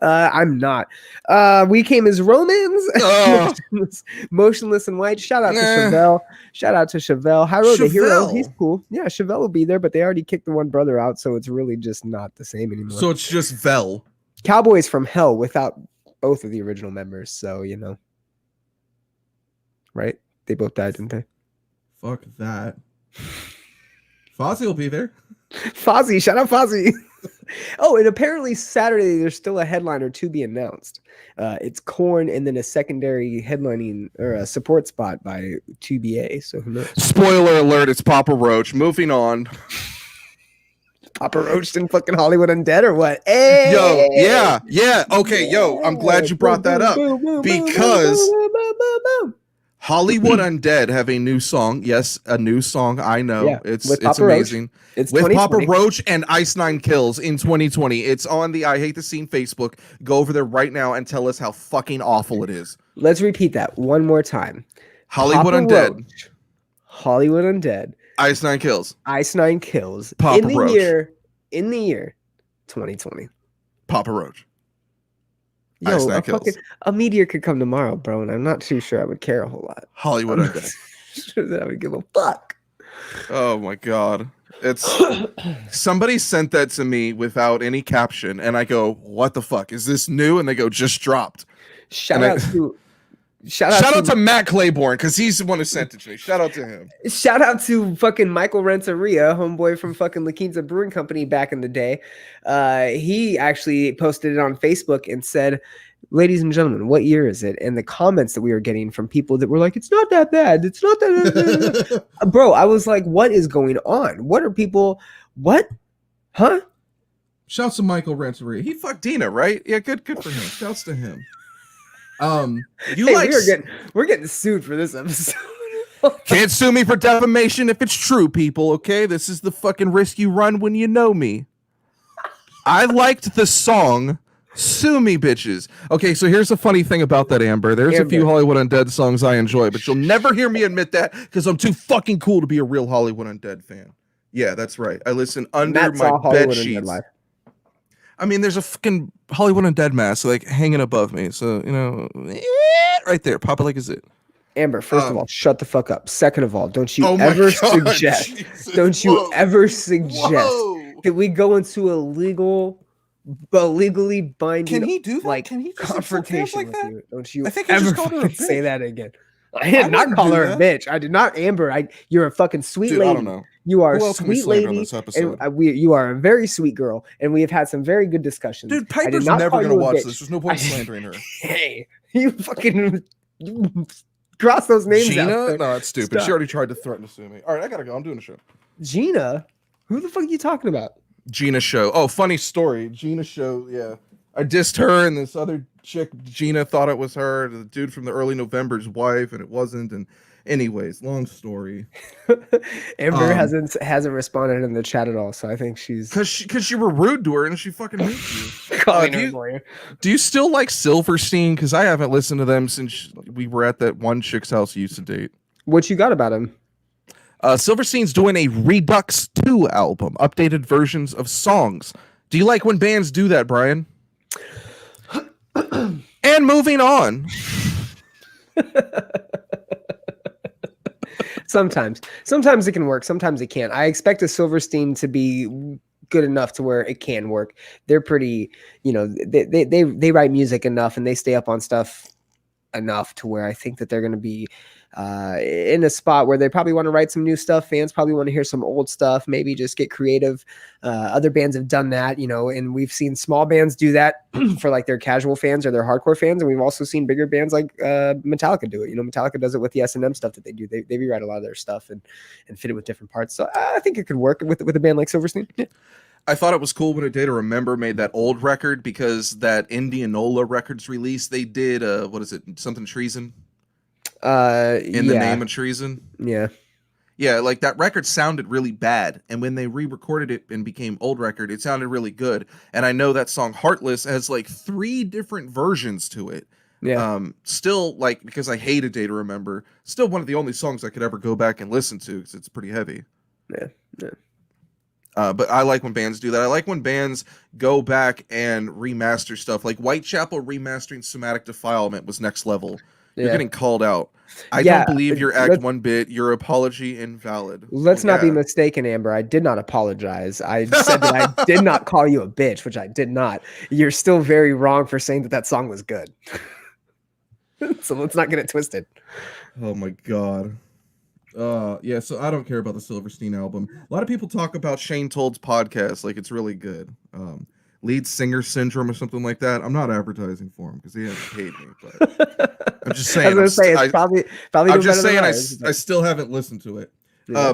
I'm not. We Came as Romans. Motionless in White. Shout out to Chevelle. Hyro the Hero. He's cool. Yeah, Chevelle will be there, but they already kicked the one brother out, so it's really just not the same anymore. So it's just Vel. Cowboys from Hell without both of the original members, so right? They both died, didn't they? Fuck that. Fozzie will be there. Fozzie, shout out Fozzie. Oh, and apparently Saturday there's still a headliner to be announced. It's Korn and then a secondary headlining or a support spot by 2BA. So who knows? Spoiler alert, it's Papa Roach. Moving on. Papa Roach in fucking Hollywood Undead or what? Hey! Yo, yeah. Okay, yo, I'm glad you brought that up because Hollywood Undead have a new song. Yes, a new song. I know. Yeah, it's amazing. It's with Papa Roach and Ice Nine Kills in 2020. It's on the I Hate the Scene Facebook. Go over there right now and tell us how fucking awful it is. Let's repeat that one more time. Hollywood Papa Undead. Roach, Hollywood Undead. Ice Nine Kills. Ice Nine Kills. Papa Roach. In the year 2020. Papa Roach. Ice Yo, Nine Kills. a meteor could come tomorrow, bro, and I'm not too sure I would care a whole lot. Hollywood I'm not Undead. sure that I would give a fuck. Oh my god. It's somebody sent that to me without any caption, and I go, "What the fuck is this new?" And they go, "Just dropped." Shout And out shout out to to Matt Claiborne because he's the one who sent it to me. Shout out to him. shout out to fucking Michael Renteria, homeboy from fucking La Quinta Brewing Company back in the day. He actually posted it on Facebook and said, "Ladies and gentlemen, what year is it?" And the comments that we were getting from people that were like, "It's not that bad. It's not that bad." Bro, I was like, what is going on? What are people? What? Huh? Shouts to Michael Renteria. He fucked Dina, right? Yeah, good for him. Shouts to him. We're getting sued for this episode. Can't sue me for defamation if it's true, people, okay? This is the fucking risk you run when you know me. I liked the song. Sue me, bitches. Okay, so here's the funny thing about that, Amber. There's a few Hollywood Undead songs I enjoy, but you'll never hear me admit that because I'm too fucking cool to be a real Hollywood Undead fan. Yeah, that's right. I listen under my bed sheets. I mean, there's a fucking Hollywood Undead mask like hanging above me. So, you know, right there. Pop it like a zit. Amber, first of all, shut the fuck up. Second of all, don't you Oh ever my God, suggest, Jesus. don't you Whoa. ever suggest Whoa. that we go into a legally binding Can he do that? like Can he do confrontation like with that? you? Don't you I think I ever just called her a fucking say bitch. that again. I did not wouldn't call do her a that. bitch. I did not, Amber. You're a fucking sweet Dude, lady. I don't know. You are Who a else can we sweet slander on lady, this episode? and you are a very sweet girl, and we have had some very good discussions. Dude, I did Piper's not never call going to you a watch bitch. this. There's no point in slandering her. Hey, you fucking cross those names out. Gina? There. No, that's stupid. Stop. She already tried to threaten to sue me. All right, I got to go. I'm doing a show. Gina? Who the fuck are you talking about? Gina Show. Oh, funny story. Gina Show, yeah. I dissed her, and this other chick, Gina, thought it was her, the dude from the early November's wife, and it wasn't. And anyways, long story. Amber hasn't responded in the chat at all, so I think she's because you were rude to her and she fucking hates you. calling her lawyer. Do you still like Silverstein? Because I haven't listened to them since we were at that one chick's house you used to date. What you got about him? Silverstein's doing a Redux 2 album, updated versions of songs. Do you like when bands do that, Brian? And moving on. Sometimes it can work. Sometimes it can't. I expect a Silverstein to be good enough to where it can work. They're pretty, they write music enough and they stay up on stuff enough to where I think that they're going to be in a spot where they probably want to write some new stuff. Fans probably want to hear some old stuff, maybe just get creative. Other bands have done that, and we've seen small bands do that for like their casual fans or their hardcore fans. And we've also seen bigger bands like Metallica do it. Metallica does it with the S&M stuff that they do. They rewrite a lot of their stuff and fit it with different parts. So I think it could work with a band like Silverstein. Yeah. I thought it was cool when A Day to Remember made that old record because that Indianola Records release, they did, what is it, something treason? In the name of treason? Yeah. Yeah, like that record sounded really bad. And when they re-recorded it and became old record, it sounded really good. And I know that song Heartless has like 3 different versions to it. Yeah. Still, like, because I hate A Day to Remember, still one of the only songs I could ever go back and listen to because it's pretty heavy. Yeah. Yeah. But I like when bands do that. I like when bands go back and remaster stuff. Like Whitechapel remastering Somatic Defilement was next level. You're getting called out. I don't believe your act one bit. Your apology invalid. Let's not be mistaken, Amber. I did not apologize. I said that I did not call you a bitch, which I did not. You're still very wrong for saying that song was good. So let's not get it twisted. Oh my God. Yeah, so I don't care about the Silverstein album. A lot of people talk about Shane Told's podcast like it's really good. Lead Singer Syndrome or something like that. I'm not advertising for him because he hasn't paid me, but I'm just saying. I'm just saying I still haven't listened to it. Yeah.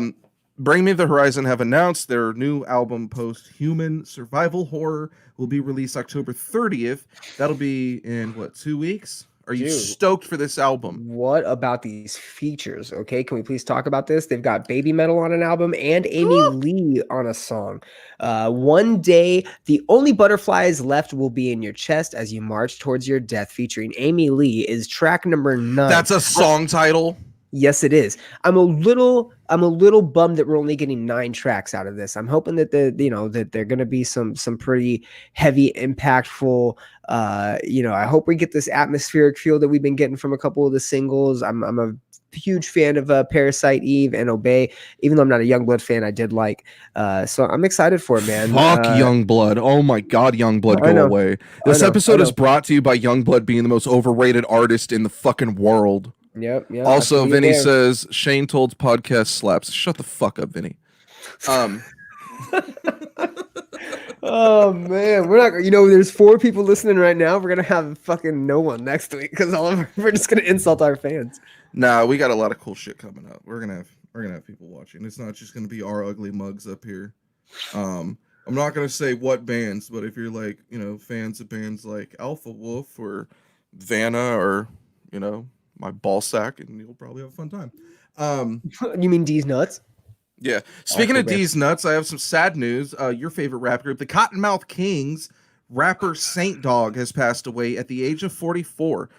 Bring Me the Horizon have announced their new album, Post-Human Survival Horror, will be released October 30th. That'll be in, 2 weeks? Are you stoked for this album? What about these features? Okay, can we please talk about this? They've got Baby Metal on an album and Amy Lee on a song. One Day, The Only Butterflies Left Will Be in Your Chest as You March Towards Your Death, featuring Amy Lee, is track number 9. That's a song title? Yes, it is. I'm a little bummed that we're only getting 9 tracks out of this. I'm hoping that that they're going to be some pretty heavy, impactful. I hope we get this atmospheric feel that we've been getting from a couple of the singles. I'm a huge fan of Parasite Eve and Obey. Even though I'm not a Youngblood fan, I did like. So I'm excited for it, man. Fuck Youngblood. Oh my god, Youngblood, I go know. away. I This know. episode is brought to you by Youngblood being the most overrated artist in the fucking world. Yep. Also, Vinny says Shane Told's podcast slaps. Shut the fuck up, Vinny. Oh man, we're not. There's 4 people listening right now. We're gonna have fucking no one next week because we're just gonna insult our fans. Nah, we got a lot of cool shit coming up. We're gonna have people watching. It's not just gonna be our ugly mugs up here. I'm not gonna say what bands, but if you're like fans of bands like Alpha Wolf or Vanna or my ball sack, and you'll probably have a fun time. You mean D's Nuts? Yeah. Speaking of D's Nuts, I have some sad news. Your favorite rap group, the Cottonmouth Kings, rapper Saint Dog has passed away at the age of 44.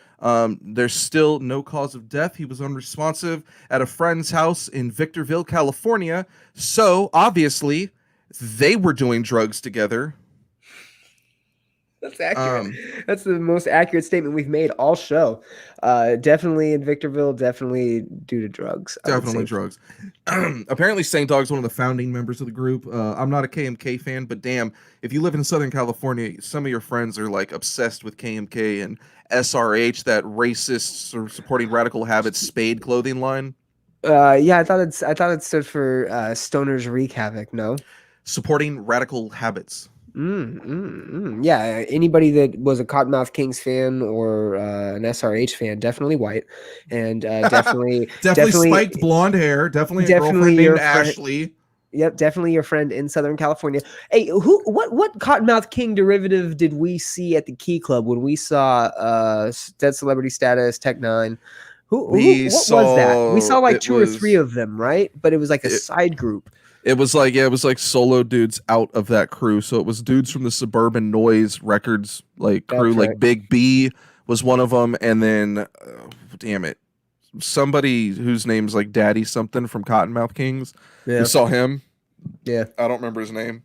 There's still no cause of death. He was unresponsive at a friend's house in Victorville, California. So obviously they were doing drugs together. That's accurate. That's the most accurate statement we've made all show. Definitely in Victorville, definitely due to drugs. Definitely drugs. Apparently Saint Dog's one of the founding members of the group. I'm not a KMK fan, but damn, if you live in Southern California, some of your friends are like obsessed with KMK and SRH, that racist or supporting radical habits Spade clothing line. Yeah, I thought it stood for Stoners Wreak Havoc. No, supporting radical habits. Yeah, anybody that was a Cottonmouth Kings fan or an SRH fan, definitely white, and definitely spiked blonde hair, definitely a girlfriend named Ashley. Yep, definitely your friend in Southern California. Hey, what Cottonmouth King derivative did we see at the Key Club when we saw Dead Celebrity Status, Tech Nine? What was that? We saw like 2 or 3 of them, right? But it was like a side group. It was like solo dudes out of that crew. So it was dudes from the Suburban Noise Records like crew. That's right. Like Big B was one of them, and then damn it, somebody whose name's like Daddy something from Cottonmouth Kings. Yeah. We saw him. Yeah, I don't remember his name.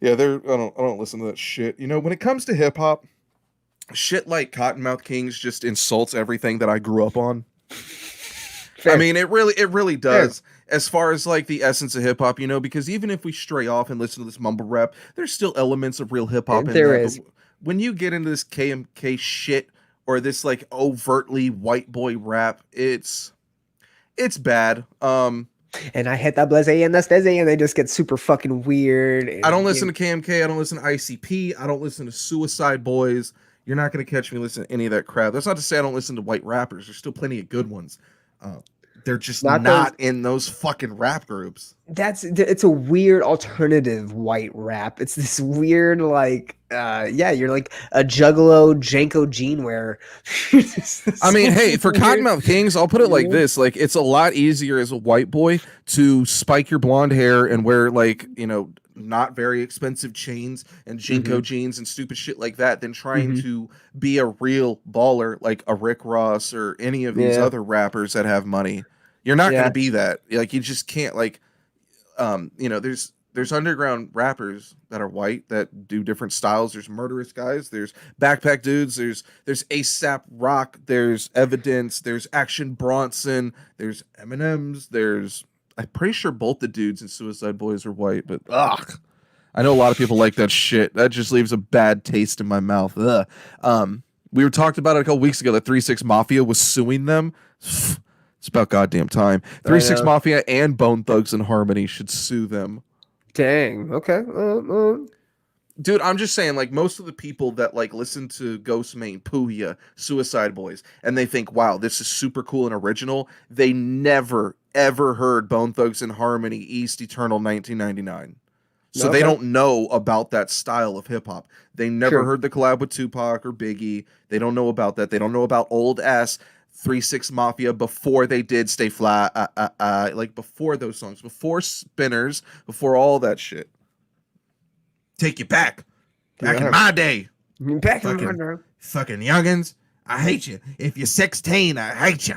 Yeah, I don't listen to that shit. When it comes to hip hop, shit like Cottonmouth Kings just insults everything that I grew up on. Fair. I mean, it really does. Fair. As far as like the essence of hip hop, because even if we stray off and listen to this mumble rap, there's still elements of real hip hop in there. But when you get into this KMK shit or this like overtly white boy rap, it's bad. And I hit that blase and that's Desi, and they just get super fucking weird. I don't listen to KMK. I don't listen to ICP. I don't listen to Suicide Boys. You're not going to catch me listening to any of that crap. That's not to say I don't listen to white rappers. There's still plenty of good ones. They're just not in those fucking rap groups. It's a weird alternative white rap. It's this weird you're like a Juggalo Janko jean wearer. I mean, hey, for Cottonmouth Kings, I'll put it like this: like it's a lot easier as a white boy to spike your blonde hair and wear not very expensive chains and Jinko jeans and stupid shit like that than trying to be a real baller like a Rick Ross or any of these other rappers that have money. You're not going to be that. Like, you just can't, like, there's underground rappers that are white that do different styles. There's murderous guys. There's backpack dudes. There's ASAP Rock. There's Evidence. There's Action Bronson. There's Eminem's. I'm pretty sure both the dudes in Suicide Boys are white, but ugh. I know a lot of people like that shit. That just leaves a bad taste in my mouth. Ugh. We were talked about it a couple weeks ago that 3-6 Mafia was suing them. It's about goddamn time. 3-6 Mafia and Bone Thugs and Harmony should sue them. Dang. Okay. Dude, I'm just saying, like, most of the people that like listen to Ghostmane, Puya, Suicide Boys, and they think, wow, this is super cool and original, they never, ever heard Bone Thugs and Harmony, East Eternal 1999. So they don't know about that style of hip-hop. They never heard the collab with Tupac or Biggie. They don't know about that. They don't know about old-ass 3-6 Mafia before they did Stay Fly, like before those songs, before Spinners, before all that shit. Take you back in my day. Back in my day. Fucking youngins, I hate you. If you're 16, I hate you.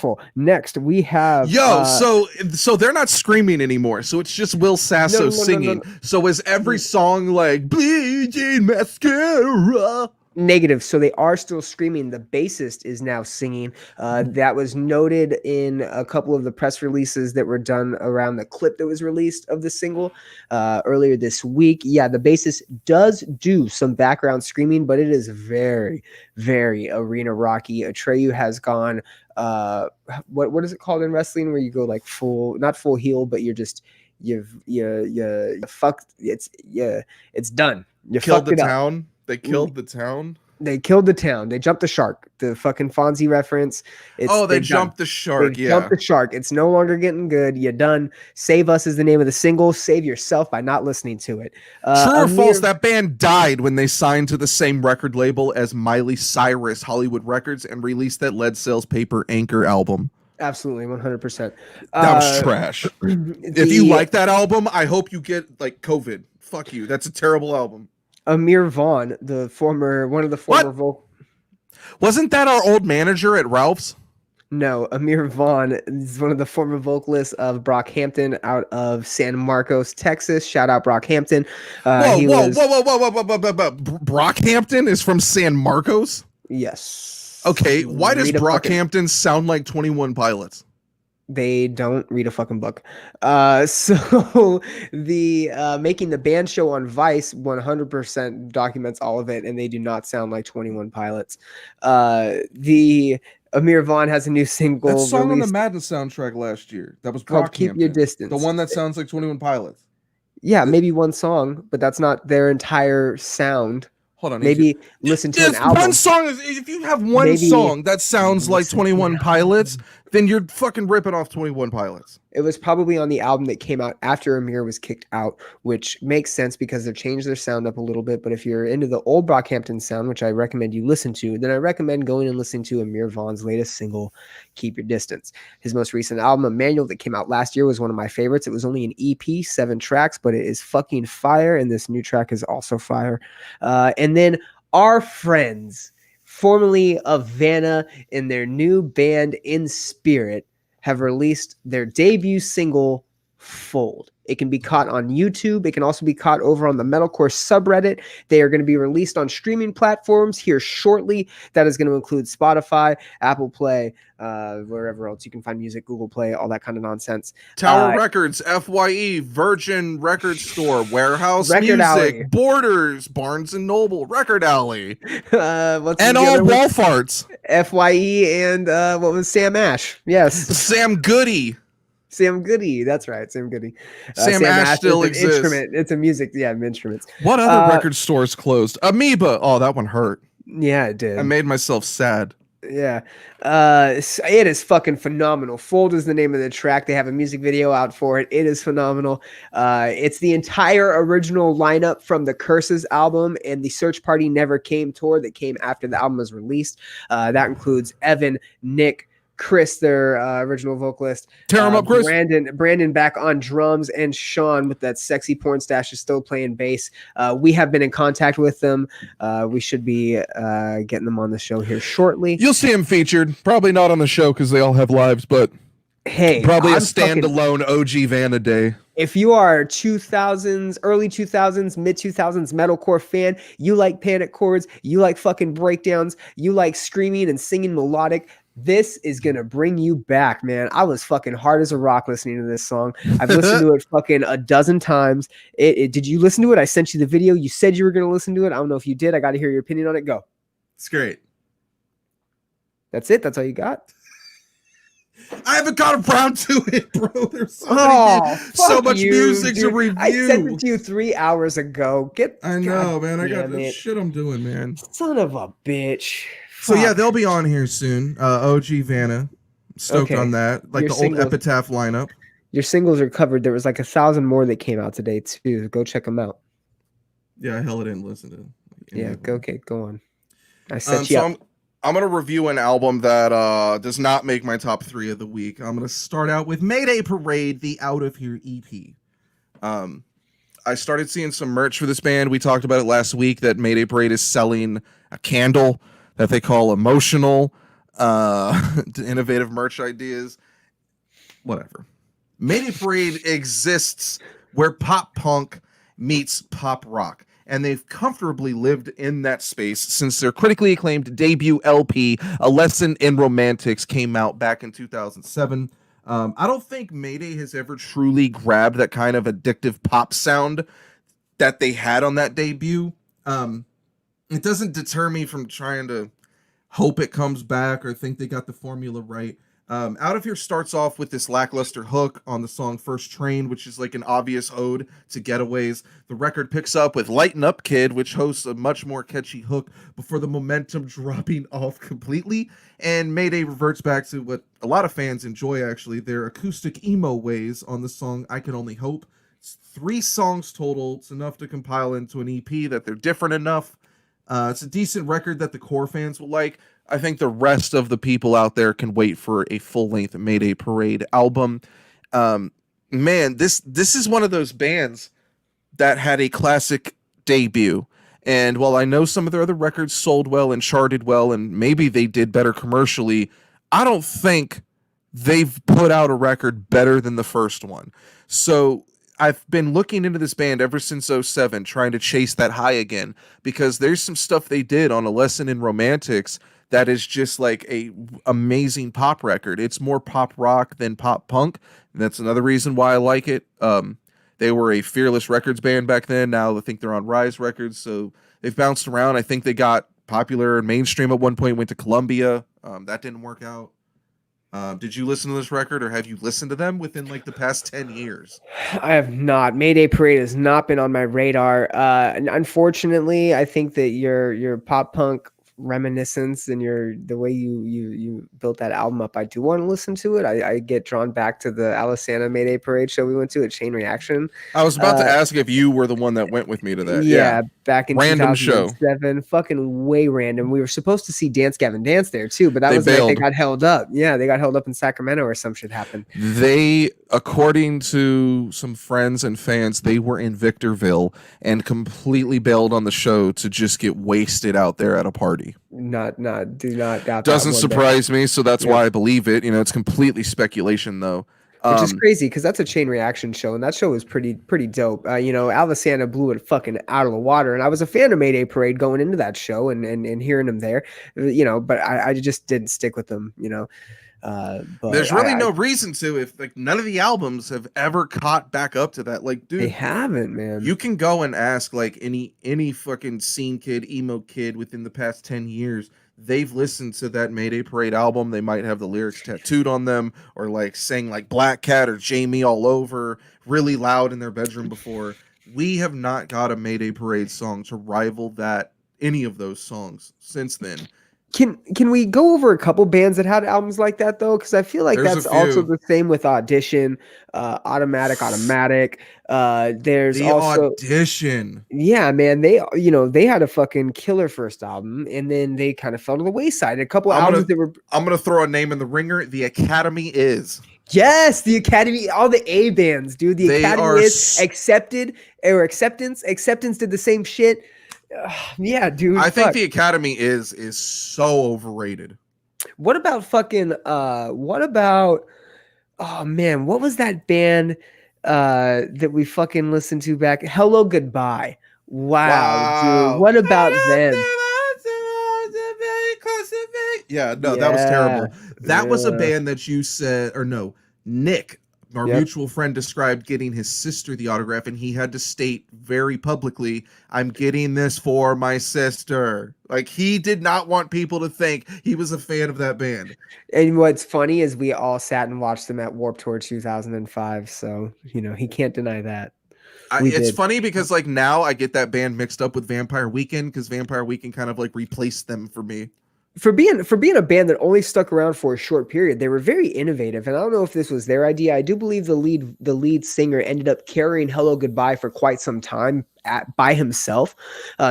awful. Next, we have so they're not screaming anymore. So it's just Will Sasso singing. So is every song like bleeding mascara? Negative. So they are still screaming. The bassist is now singing. That was noted in a couple of the press releases that were done around the clip that was released of the single earlier this week. Yeah, the bassist does do some background screaming, but it is very, very arena rocky. Atreyu has gone. What is it called in wrestling where you go like not full heel, but you're just you fucked. It's done. You killed fucked the it up. town. They killed the town. They killed the town. They jumped the shark. The fucking Fonzie reference. They jumped the shark. They jumped the shark. It's no longer getting good. You're done. Save Us is the name of the single. Save yourself by not listening to it. True or false? That band died when they signed to the same record label as Miley Cyrus, Hollywood Records, and released that Lead Sales Paper Anchor album. Absolutely, 100%. That was trash. If you like that album, I hope you get like COVID. Fuck you. That's a terrible album. Amir Vaughn, one of the former vocal. Wasn't that our old manager at Ralph's? No, Amir Vaughn is one of the former vocalists of Brockhampton out of San Marcos, Texas. Shout out Brockhampton. Whoa. Brockhampton is from San Marcos? Yes. Okay, why does Brockhampton sound like 21 Pilots? They don't read a fucking book. So the making the band show on Vice 100% documents all of it, and they do not sound like 21 Pilots. The Amir Vaughn has a new single. That song on the Madden soundtrack last year. That was called Keep Your Distance. The one that sounds like 21 Pilots. Yeah, maybe one song, but that's not their entire sound. Hold on. Maybe listen to an album. One song if you have one song that sounds like 21 Pilots, then you're fucking ripping off 21 Pilots. It was probably on the album that came out after Amir was kicked out, which makes sense because they've changed their sound up a little bit. But if you're into the old Brockhampton sound, which I recommend you listen to, then I recommend going and listening to Amir Vaughn's latest single, Keep Your Distance. His most recent album, Emmanuel, that came out last year, was one of my favorites. It was only an EP, 7 tracks, but it is fucking fire. And this new track is also fire. And then our friends, formerly of Vanna, and their new band In Spirit, have released their debut single, Fold. It can be caught on YouTube. It can also be caught over on the Metalcore subreddit. They are going to be released on streaming platforms here shortly. That is going to include Spotify, Apple Play, wherever else you can find music, Google Play, all that kind of nonsense. Tower Records, FYE, Virgin Record Store, Warehouse Record Music, Alley. Borders, Barnes and Noble, Record Alley, What's and the all other one? wall farts. FYE and what was Sam Ash? Yes. Sam Goody. Sam Goody. That's right. Sam Goody. Sam Ash still is an exists. Instrument. It's a music. Yeah, instruments. What other record stores closed? Amoeba. Oh, that one hurt. Yeah, it did. I made myself sad. Yeah. It is fucking phenomenal. Fold is the name of the track. They have a music video out for it. It is phenomenal. It's the entire original lineup from the Curses album and the Search Party Never Came tour that came after the album was released. That includes Evan, Nick, Chris, their original vocalist. Tear him up, Chris. Brandon back on drums, and Sean with that sexy porn stash is still playing bass. We have been in contact with them. We should be getting them on the show here shortly. You'll see him featured. Probably not on the show because they all have lives, but hey, probably a standalone OG Vanna day. If you are 2000s, early 2000s, mid 2000s metalcore fan, you like panic chords, you like fucking breakdowns, you like screaming and singing melodic, this is going to bring you back, man. I was fucking hard as a rock listening to this song. I've listened to it fucking a dozen times. Did you listen to it? I sent you the video. You said you were going to listen to it. I don't know if you did. I got to hear your opinion on it. Go. It's great. That's it? That's all you got? I haven't got around to it, bro. There's so much music to review. I sent it to you 3 hours ago. I know, man. I got the shit I'm doing, man. Son of a bitch. So yeah, they'll be on here soon. OG Vanna. Stoked on that. Like the old Epitaph lineup. Your singles are covered. There was like 1,000 more that came out today too. Go check them out. Yeah, hell, I didn't listen to them. Yeah, go on. I set you up. I'm going to review an album that does not make my top 3 of the week. I'm going to start out with Mayday Parade, the Out of Here EP. I started seeing some merch for this band. We talked about it last week that Mayday Parade is selling a candle that they call Emotional, innovative merch ideas, whatever. Mayday Parade exists where pop punk meets pop rock. And they've comfortably lived in that space since their critically acclaimed debut LP, A Lesson in Romantics, came out back in 2007. I don't think Mayday has ever truly grabbed that kind of addictive pop sound that they had on that debut. It doesn't deter me from trying to hope it comes back or think they got the formula right. Out of Here starts off with this lackluster hook on the song First Train, which is like an obvious ode to getaways. The record picks up with Lighten Up Kid, which hosts a much more catchy hook before the momentum dropping off completely. And Mayday reverts back to what a lot of fans enjoy, actually, their acoustic emo ways on the song I Can Only Hope. It's 3 songs total. It's enough to compile into an EP that they're different enough. It's a decent record that the core fans will like. I think the rest of the people out there can wait for a full-length Mayday Parade album. Man, this is one of those bands that had a classic debut. And while I know some of their other records sold well and charted well, and maybe they did better commercially, I don't think they've put out a record better than the first one. So I've been looking into this band ever since 2007, trying to chase that high again, because there's some stuff they did on A Lesson in Romantics that is just like a amazing pop record. It's more pop rock than pop punk. And that's another reason why I like it. They were a Fearless Records band back then. Now I think they're on Rise Records. So they've bounced around. I think they got popular and mainstream at one point, went to Columbia. That didn't work out. Did you listen to this record, or have you listened to them within like the past 10 years? I have not. Mayday Parade has not been on my radar. Unfortunately, I think that your pop punk reminiscence and the way you built that album up. I do want to listen to it. I get drawn back to the Alisana Mayday Parade show we went to at Chain Reaction. I was about to ask if you were the one that went with me to that. Yeah. Yeah, back in Random show. 2007, fucking way random. We were supposed to see Dance Gavin Dance there too, but that They was like they bailed. got held up. Yeah, they got held up in Sacramento or some shit happened. They, according to some friends and fans, they were in Victorville and completely bailed on the show to just get wasted out there at a party. Do not doubt that. Doesn't one bit. surprise me, so that's Yeah. why I believe it. You know, it's completely speculation though. Which is crazy because that's a Chain Reaction show, and that show was pretty dope. You know, Alisana blew it fucking out of the water, and I was a fan of Mayday Parade going into that show and hearing them there. You know, but I just didn't stick with them. You know, but there's really no reason to, if like none of the albums have ever caught back up to that. Like, dude, they haven't, man. You can go and ask like any fucking scene kid, emo kid within the past 10 years. They've listened to that Mayday Parade album. They might have the lyrics tattooed on them or like saying like Black Cat or Jamie all over really loud in their bedroom before. We have not got a Mayday Parade song to rival that, any of those songs since then. Can we go over a couple bands that had albums like that though? Because I feel like There's that's also the same with Audition, Automatic. There's the also Audition. Yeah, man. They had a fucking killer first album, and then they kind of fell to the wayside. A couple albums that were. I'm gonna throw a name in the ringer. The Academy is. Yes, the Academy, all the A bands, dude. The Academy is Accepted or Acceptance. Acceptance did the same shit. Yeah, dude. I think the Academy is so overrated. What about fucking oh man, what was that band that we fucking listened to back? Hello Goodbye. Wow. Dude. What about them? Yeah, no, that was terrible. That was a band that you said, or no, Nick, our mutual friend, described getting his sister the autograph, and he had to state very publicly, I'm getting this for my sister. Like, he did not want people to think he was a fan of that band. And what's funny is we all sat and watched them at Warped Tour 2005, so, you know, he can't deny that. It's funny because, like, now I get that band mixed up with Vampire Weekend because Vampire Weekend kind of, like, replaced them for me. For being a band that only stuck around for a short period, they were very innovative, and I don't know if this was their idea. I do believe the lead singer ended up carrying Hello Goodbye for quite some time by himself.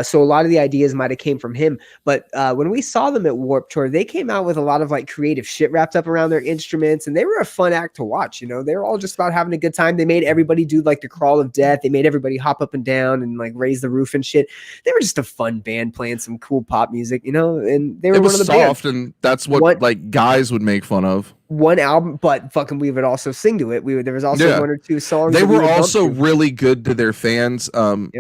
So a lot of the ideas might have came from him. But when we saw them at Warped Tour, they came out with a lot of like creative shit wrapped up around their instruments, and they were a fun act to watch. You know, they were all just about having a good time. They made everybody do like the crawl of death. They made everybody hop up and down and like raise the roof and shit. They were just a fun band playing some cool pop music, you know, and they were one of the soft bands. And that's what like guys would make fun of. One album, but fucking we would also sing to it. There was also one or two songs. They were also really good to their fans.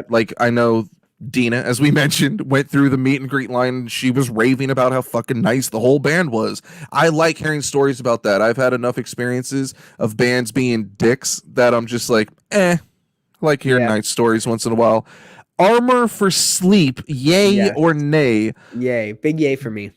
Like I know Dina, as we mentioned, went through the meet and greet line. And she was raving about how fucking nice the whole band was. I like hearing stories about that. I've had enough experiences of bands being dicks that I'm just like, I like hearing nice stories once in a while. Armor for Sleep, yay or nay? Yay, big yay for me.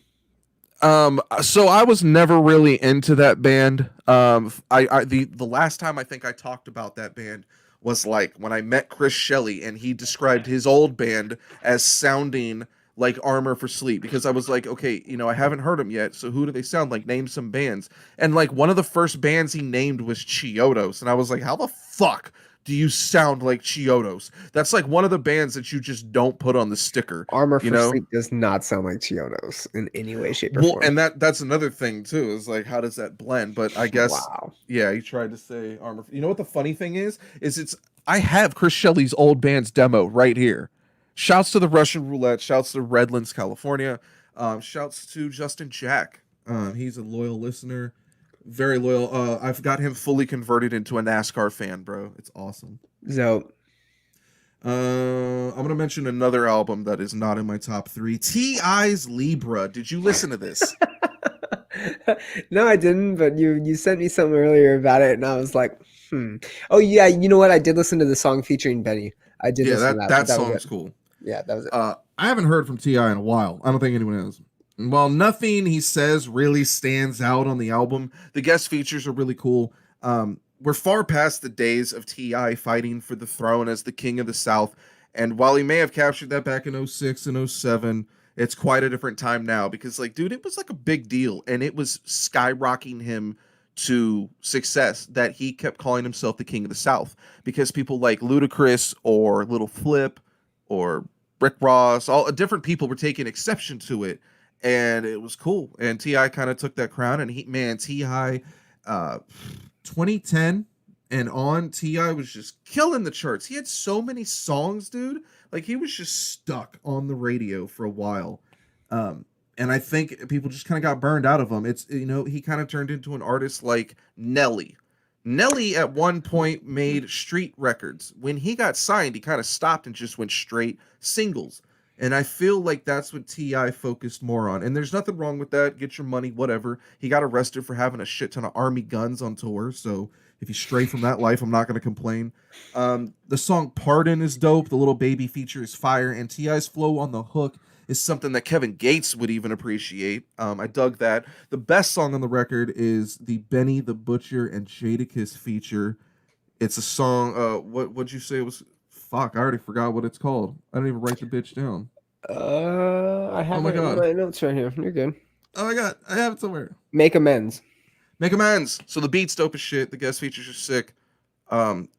So I was never really into that band. The last time I think I talked about that band was like when I met Chris Shelley, and he described his old band as sounding like Armor for Sleep, because I was like, okay, you know, I haven't heard them yet, so who do they sound like? Name some bands. And like one of the first bands he named was Chiodos, and I was like, how the fuck do you sound like Chiodos? That's like one of the bands that you just don't put on the sticker. Armor for Sleep does not sound like Chiodos in any way, shape, or form. And that's another thing too, is like, how does that blend? But I guess, he tried to say Armor. You know what the funny thing is I have Chris Shelley's old band's demo right here. Shouts to the Russian Roulette. Shouts to Redlands, California. Shouts to Justin Jack. He's a loyal listener. Very loyal. I've got him fully converted into a NASCAR fan, bro. It's awesome. So, I'm gonna mention another album that is not in my top 3. T.I.'s Libra. Did you listen to this? No, I didn't. But you sent me something earlier about it, and I was like, Oh yeah, you know what? I did listen to the song featuring Benny. I did. Yeah, that song's cool. Yeah, that was it. I haven't heard from T.I. in a while. I don't think anyone has. While nothing he says really stands out on the album, the guest features are really cool. We're far past the days of T.I. fighting for the throne as the king of the South, and while he may have captured that back in 06 and 07, It's quite a different time now because, like, dude, it was like a big deal, and it was skyrocketing him to success that he kept calling himself the King of the South because people like Ludacris or Little Flip or Rick Ross, all different people were taking exception to it, and it was cool. And Ti kind of took that crown, and Ti, 2010 and on, Ti was just killing the charts. He had so many songs, dude. Like he was just stuck on the radio for a while. And I think people just kind of got burned out of him. It's, he kind of turned into an artist like Nelly. Nelly at one point made street records. When he got signed, he kind of stopped and just went straight singles. And I feel like that's what Ti focused more on. And there's nothing wrong with that. Get your money, whatever. He got arrested for having a shit ton of army guns on tour. So if you stray from that life, I'm not going to complain. The song Pardon is dope. The Little Baby feature is fire. And Ti's flow on the hook is something that Kevin Gates would even appreciate. I dug that. The best song on the record is the Benny the Butcher and Jadakiss feature. It's a song. What'd you say it was? Fuck, I already forgot what it's called. I didn't even write the bitch down. I have it in my notes right here. You're good. Oh my god, I have it somewhere. Make Amends. Make Amends. So the beat's dope as shit. The guest features are sick.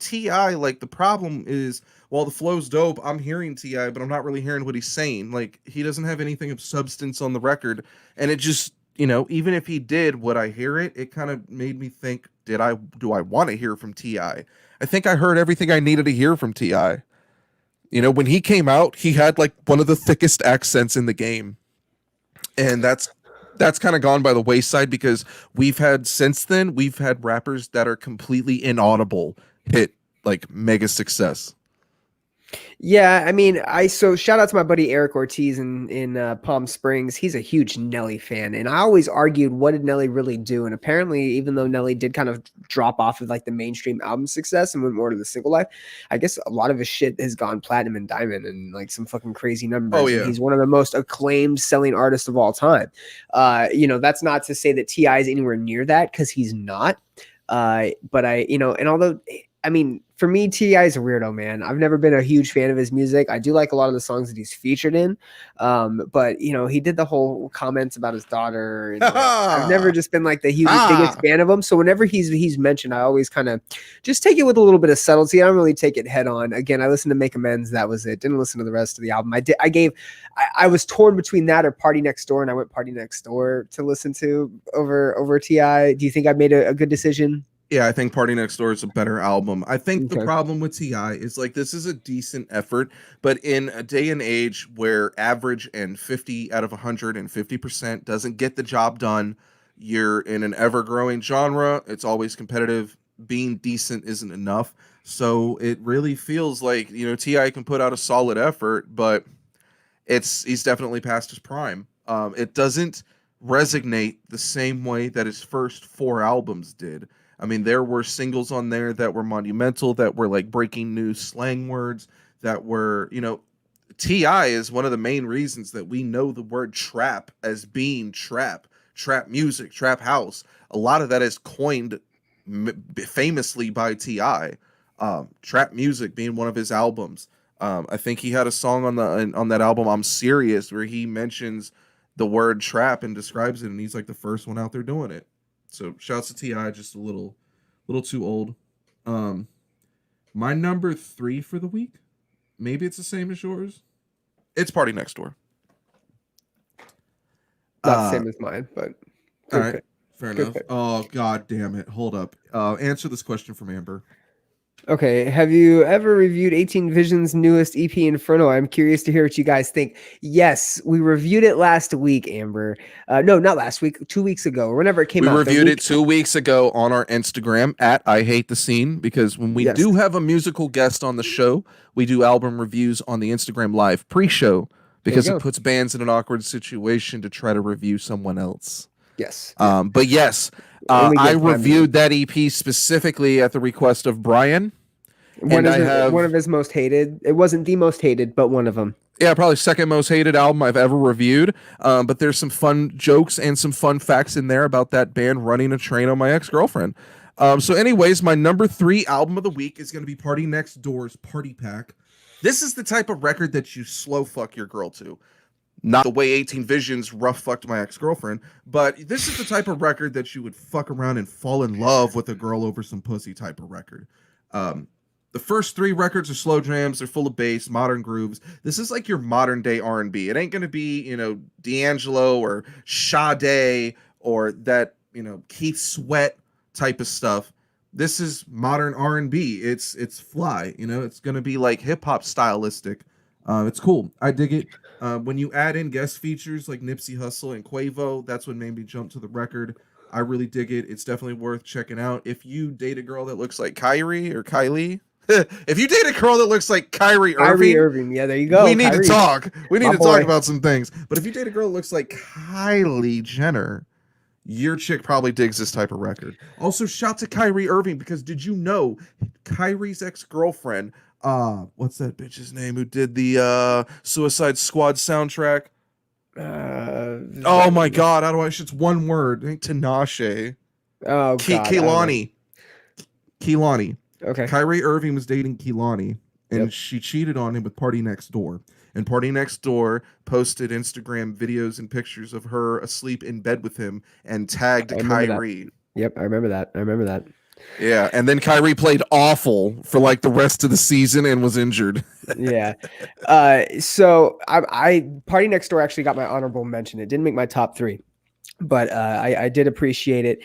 Ti, like, the problem is, while the flow's dope, I'm hearing Ti, but I'm not really hearing what he's saying. Like, he doesn't have anything of substance on the record, and it just, even if he did, would I hear it? It kind of made me think, do I want to hear from Ti? I think I heard everything I needed to hear from Ti. When he came out, he had like one of the thickest accents in the game, and that's kind of gone by the wayside because since then we've had rappers that are completely inaudible hit like mega success. Yeah, I mean, so shout out to my buddy Eric Ortiz in Palm Springs. He's a huge Nelly fan, and I always argued, what did Nelly really do? And apparently, even though Nelly did kind of drop off of like the mainstream album success and went more to the single life, I guess a lot of his shit has gone platinum and diamond and like some fucking crazy numbers. Oh yeah, and he's one of the most acclaimed selling artists of all time. That's not to say that Ti is anywhere near that, because he's not. But and although, I mean, for me, Ti is a weirdo, man. I've never been a huge fan of his music. I do like a lot of the songs that he's featured in. But he did the whole comments about his daughter. And, I've never just been like the biggest fan of him. So whenever he's mentioned, I always kind of just take it with a little bit of subtlety. I don't really take it head on. Again, I listened to Make Amends. That was it. Didn't listen to the rest of the album. I was torn between that or Party Next Door, and I went Party Next Door to listen to over Ti. Do you think I made a good decision? Yeah, I think Party Next Door is a better album. I think the problem with Ti is, like, this is a decent effort, but in a day and age where average and 50 out of 150% doesn't get the job done, you're in an ever-growing genre. It's always competitive. Being decent isn't enough. So it really feels like, Ti can put out a solid effort, but he's definitely past his prime. It doesn't resonate the same way that his first 4 albums did. I mean, there were singles on there that were monumental, that were like breaking news slang words, that were, T.I. is one of the main reasons that we know the word trap as being trap music, trap house. A lot of that is coined famously by T.I. Trap music being one of his albums. I think he had a song on that album, I'm Serious, where he mentions the word trap and describes it, and he's like the first one out there doing it. So shouts to T.I., just a little too old. My number 3 for the week, maybe it's the same as yours. It's Party Next Door. Not the same as mine, but all right, fair enough. Oh, god damn it. Hold up. Answer this question from Amber. Okay, have you ever reviewed 18 Vision's newest EP, Inferno? I'm curious to hear what you guys think. Yes, we reviewed it last week, Amber. No, not last week, 2 weeks ago, or whenever it came out. We reviewed it 2 weeks ago on our Instagram at IHATETHESCENE, because when we do have a musical guest on the show, we do album reviews on the Instagram Live pre-show, because it puts bands in an awkward situation to try to review someone else. Yes. But yes, I reviewed that EP specifically at the request of Brian. One of his most hated. It wasn't the most hated, but one of them. Yeah, probably second most hated album I've ever reviewed. But there's some fun jokes and some fun facts in there about that band running a train on my ex-girlfriend. So anyways, my number 3 album of the week is going to be Party Next Door's Party Pack. This is the type of record that you slow fuck your girl to. Not the way 18 Visions rough fucked my ex-girlfriend, but this is the type of record that you would fuck around and fall in love with a girl over some pussy type of record. The first 3 records are slow jams. They're full of bass, modern grooves. This is like your modern day R&B. It ain't going to be, D'Angelo or Sade or that, Keith Sweat type of stuff. This is modern R&B. It's fly, it's going to be like hip hop stylistic. It's cool. I dig it. When you add in guest features like Nipsey Hussle and Quavo, that's what made me jump to the record. I really dig it. It's definitely worth checking out. If you date a girl that looks like Kylie, if you date a girl that looks like Kyrie Irving, yeah, there you go. We need to talk. We need to talk boy. about some things. But if you date a girl that looks like Kylie Jenner, your chick probably digs this type of record. Also, shout to Kyrie Irving, because did you know Kyrie's ex-girlfriend, what's that bitch's name who did the Suicide Squad soundtrack? Oh my God, how do I? It's one word. I think Tinashe. Oh, Kehlani. Okay. Kyrie Irving was dating Kehlani, and she cheated on him with PARTYNEXTDOOR. And PARTYNEXTDOOR posted Instagram videos and pictures of her asleep in bed with him and tagged Kyrie. Yep, I remember that. Yeah, and then Kyrie played awful for like the rest of the season and was injured. Yeah. So I PARTYNEXTDOOR actually got my honorable mention. It didn't make my top 3. But I did appreciate it.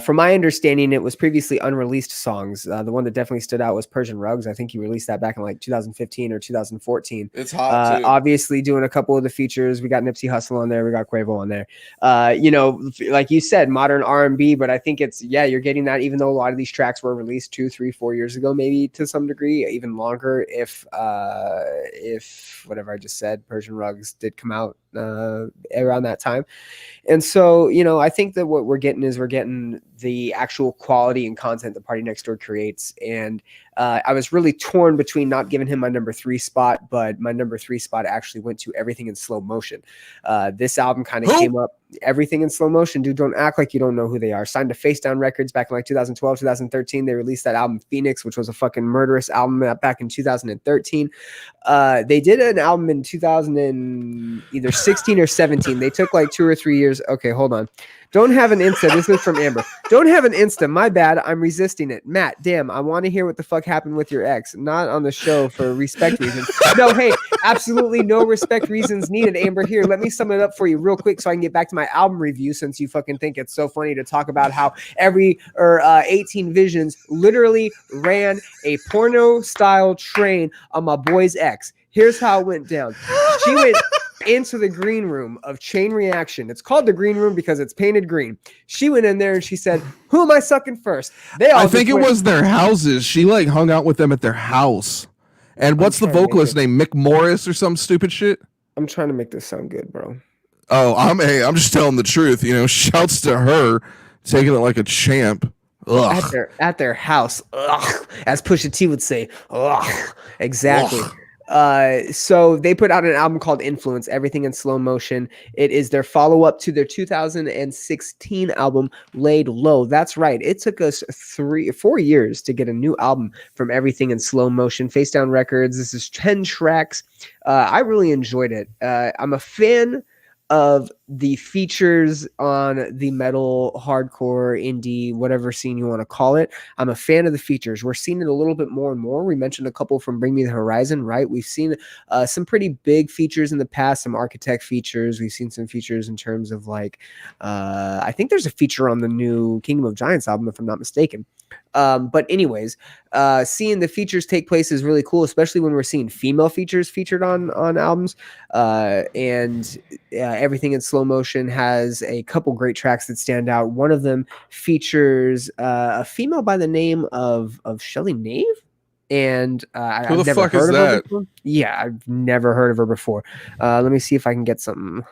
From my understanding, it was previously unreleased songs. The one that definitely stood out was Persian Rugs. I think he released that back in like 2015 or 2014. It's hot too. Obviously doing a couple of the features. We got Nipsey Hussle on there. We got Quavo on there. Like you said, modern R&B, but I think you're getting that, even though a lot of these tracks were released 2, 3, 4 years ago, maybe to some degree, even longer. If whatever I just said, Persian Rugs did come out around that time. And so, I think that what we're getting is the actual quality and content that PARTYNEXTDOOR creates. And I was really torn between not giving him my number 3 spot, but my number 3 spot actually went to Everything in Slow Motion. This album kind of came up. Everything in Slow Motion, dude, don't act like you don't know who they are. Signed to Face Down Records back in like 2012, 2013. They released that album Phoenix, which was a fucking murderous album back in 2013. They did an album in 2016 or 17. They took like 2 or 3 years. Okay, hold on. Don't have an Insta. This is from Amber. Don't have an Insta. My bad. I'm resisting it. Matt, damn, I want to hear what the fuck happened with your ex. Not on the show for respect reasons. No, hey, absolutely no respect reasons needed, Amber. Here, let me sum it up for you real quick so I can get back to my album review, since you fucking think it's so funny to talk about how 18 Visions literally ran a porno-style train on my boy's ex. Here's how it went down. She went into the green room of Chain Reaction. It's called the green room because it's painted green. She went in there and she said, "Who am I sucking first?" I think it was their houses. She like hung out with them at their house. And what's the vocalist name? Mick Morris or some stupid shit? I'm trying to make this sound good, bro. Oh, I'm just telling the truth. Shouts to her, taking it like a champ. Ugh. At their house. Ugh. As Pusha T would say. Ugh. Exactly. Ugh. So they put out an album called Influence, Everything in Slow Motion. It is their follow-up to their 2016 album Laid Low. That's right. It took us 3 or 4 years to get a new album from Everything in Slow Motion. Face Down Records. This is 10 tracks. I really enjoyed it. I'm a fan of the features on the metal, hardcore, indie, whatever scene you want to call it. I'm a fan of the features. We're seeing it a little bit more and more. We mentioned a couple from Bring Me the Horizon, right? We've seen some pretty big features in the past, some Architect features. We've seen some features in terms of like, I think there's a feature on the new Kingdom of Giants album, if I'm not mistaken. But anyways, seeing the features take place is really cool, especially when we're seeing female features featured on albums. And Everything in Slow Motion has a couple great tracks that stand out. One of them features a female by the name of Shelly Nave. And who the fuck is that? Yeah, I've never heard of her before. Let me see if I can get some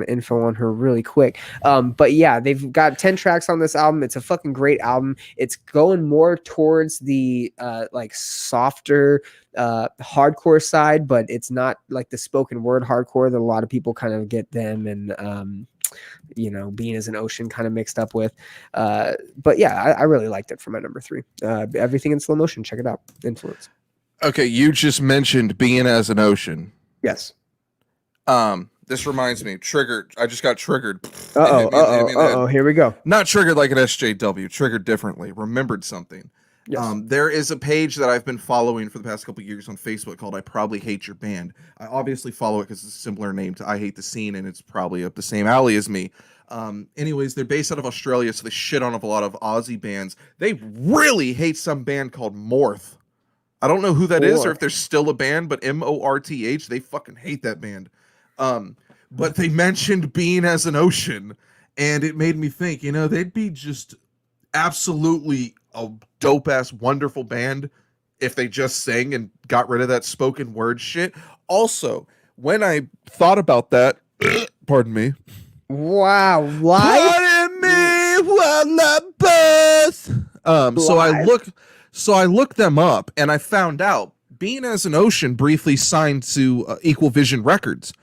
info on her really quick. But yeah, they've got 10 tracks on this album. It's a fucking great album. It's going more towards the like softer hardcore side, but it's not like the spoken word hardcore that a lot of people kind of get them and Being as an Ocean kind of mixed up with. But yeah, I really liked it for my number 3. Everything in Slow Motion. Check it out. Influence. Okay, you just mentioned Being as an Ocean. Yes. That This reminds me, triggered. I just got triggered. Here we go. Not triggered like an SJW, triggered differently. Remembered something. Yes. There is a page that I've been following for the past couple years on Facebook called I Probably Hate Your Band. I obviously follow it because it's a similar name to I Hate the Scene, and it's probably up the same alley as me. Anyways, they're based out of Australia, so they shit on a lot of Aussie bands. They really hate some band called Morth. I don't know who that is or if there's still a band, but Morth, they fucking hate that band. But they mentioned Being as an Ocean, and it made me think, they'd be just absolutely a dope ass wonderful band if they just sang and got rid of that spoken word shit. Also, when I thought about that, pardon me. Wow, live? Pardon me, while I buzz. So I looked them up and I found out Being as an Ocean briefly signed to Equal Vision Records,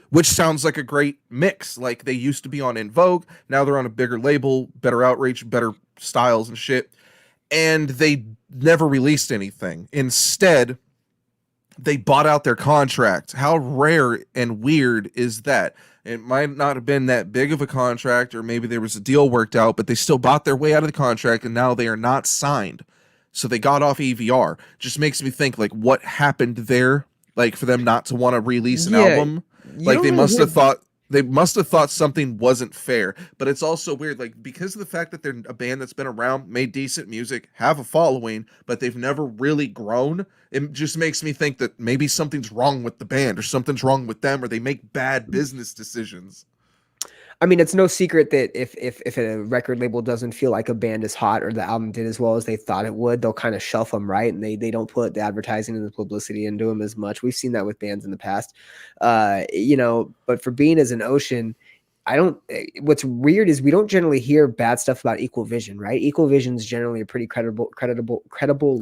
which sounds like a great mix. Like they used to be on In Vogue, now they're on a bigger label, better outreach, better styles and shit. And they never released anything. Instead, they bought out their contract. How rare and weird is that? It might not have been that big of a contract, or maybe there was a deal worked out, but they still bought their way out of the contract, and now they are not signed. So they got off EVR. Just makes me think, like, what happened there? Like, for them not to want to release an album? Like, they must have thought something wasn't fair. But it's also weird, like, because of the fact that they're a band that's been around, made decent music, have a following, but they've never really grown. It just makes me think that maybe something's wrong with the band, or something's wrong with them, or they make bad business decisions. I mean, it's no secret that if a record label doesn't feel like a band is hot or the album did as well as they thought it would, they'll kind of shelf them, right? And they don't put the advertising and the publicity into them as much. We've seen that with bands in the past, but for Being as an Ocean, what's weird is we don't generally hear bad stuff about Equal Vision, right? Equal Vision is generally a pretty credible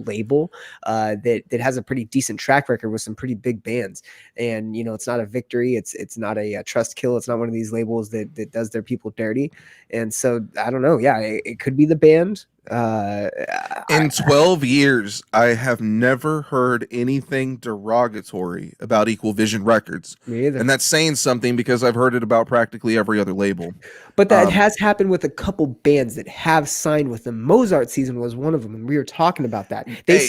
label that has a pretty decent track record with some pretty big bands. And, it's not a Victory. It's not a Trust Kill. It's not one of these labels that does their people dirty. And so I don't know. Yeah, it could be the band. In 12 years, I have never heard anything derogatory about Equal Vision Records. Me either. And that's saying something because I've heard it about practically every other label. But that has happened with a couple bands that have signed with them. Mozart Season was one of them, and we were talking about that.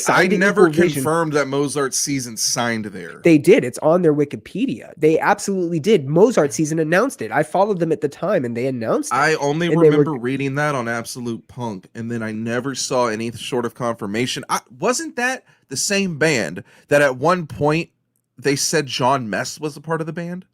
I never confirmed that Mozart Season signed there. They did. It's on their Wikipedia. They absolutely did. Mozart Season announced it. I followed them at the time, and they announced it. I only remember reading that on Absolute Punk, and then I never saw any sort of confirmation. Wasn't that the same band that at one point they said John Mess was a part of the band?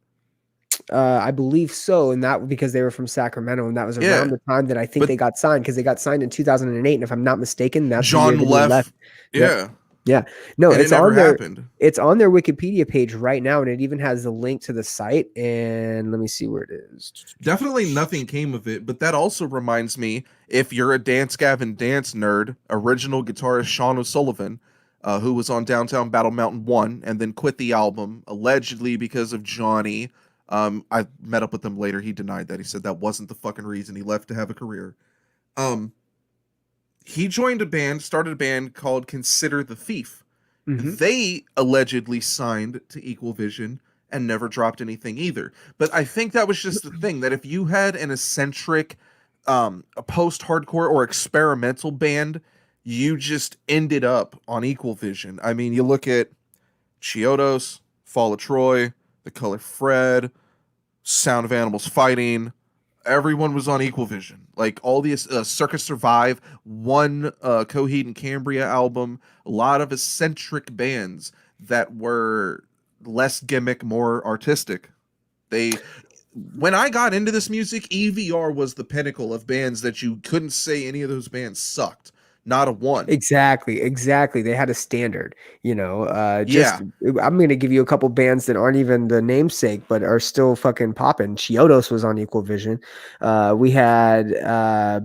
I believe so, and that because they were from Sacramento, and that was around the time that I think they got signed, because they got signed in 2008, and if I'm not mistaken, that's John left. Yeah. Yeah. No, it's on their happened. It's on their Wikipedia page right now, and it even has the link to the site. And let me see where it is. Definitely nothing came of it, but that also reminds me, if you're a Dance Gavin Dance nerd, original guitarist Sean O'Sullivan, who was on Downtown Battle Mountain 1 and then quit the album allegedly because of Johnny. I met up with him later. He denied that. He said that wasn't the fucking reason he left to have a career. He joined started a band called Consider the Thief. Mm-hmm. They allegedly signed to Equal Vision and never dropped anything either. But I think that was just the thing, that if you had an eccentric, a post-hardcore or experimental band, you just ended up on Equal Vision. I mean, you look at Chiodos, Fall of Troy, The Color Fred, Sound of Animals Fighting. Everyone was on Equal Vision. Like all these Circus Survive, one Coheed and Cambria album, a lot of eccentric bands that were less gimmick, more artistic. When I got into this music, EVR was the pinnacle of bands that you couldn't say any of those bands sucked. Not a one. Exactly. They had a standard, I'm going to give you a couple bands that aren't even the namesake, but are still fucking popping. Chiodos was on Equal Vision. We had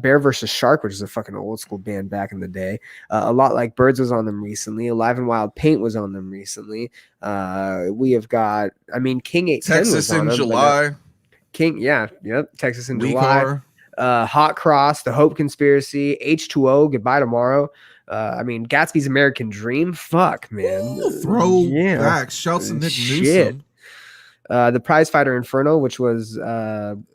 Bear vs. Shark, which is a fucking old school band back in the day. A Lot Like Birds was on them recently. Alive and Wild Paint was on them recently. We have got, King 810 Texas was on in them, July. Texas in July. Hot Cross, The Hope Conspiracy, H2O, Goodbye Tomorrow. Gatsby's American Dream. Fuck, man. Throwbacks. Shouts to Nick Newsom. The Prize Fighter Inferno, which was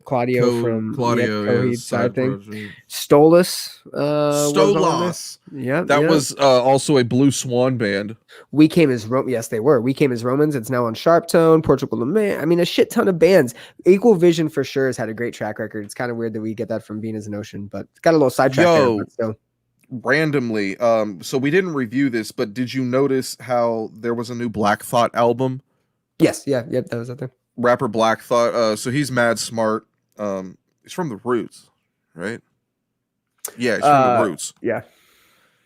Claudio from Claudio, yeah, Coheed side side thing. project. Stolus was on there. Stolas. Yep, That yep. was also a Blue Swan band. We Came as yes, they were. We Came as Romans. It's now on Sharp Tone, Portugal the Man. I mean, a shit ton of bands. Equal Vision for sure has had a great track record. It's kind of weird that we get that from Venus and Ocean, but it's got a little sidetrack there. Yo, But still, randomly, so we didn't review this, but did you notice how there was a new Black Thought album? yes, yeah, yep, that was out there. Rapper Black Thought. So he's mad smart. He's from the Roots, right? Yeah, he's from the Roots. Yeah.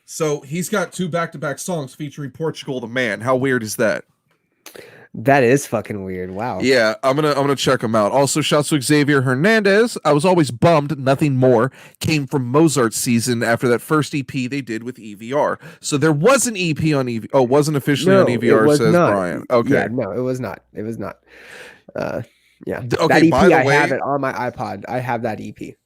So he's got 2 back-to-back songs featuring Portugal the Man. How weird is that? That is fucking weird. Wow. Yeah, I'm gonna check him out. Also, shouts to Xavier Hernandez. I was always bummed nothing more came from Mozart's season after that first EP they did with EVR. So there was an EP on EV. Oh, wasn't officially on EVR, says not. Brian. Okay. Yeah, no, it was not. It was not. Yeah. Okay, that EP, by the I way, have it on my iPod. I have that EP.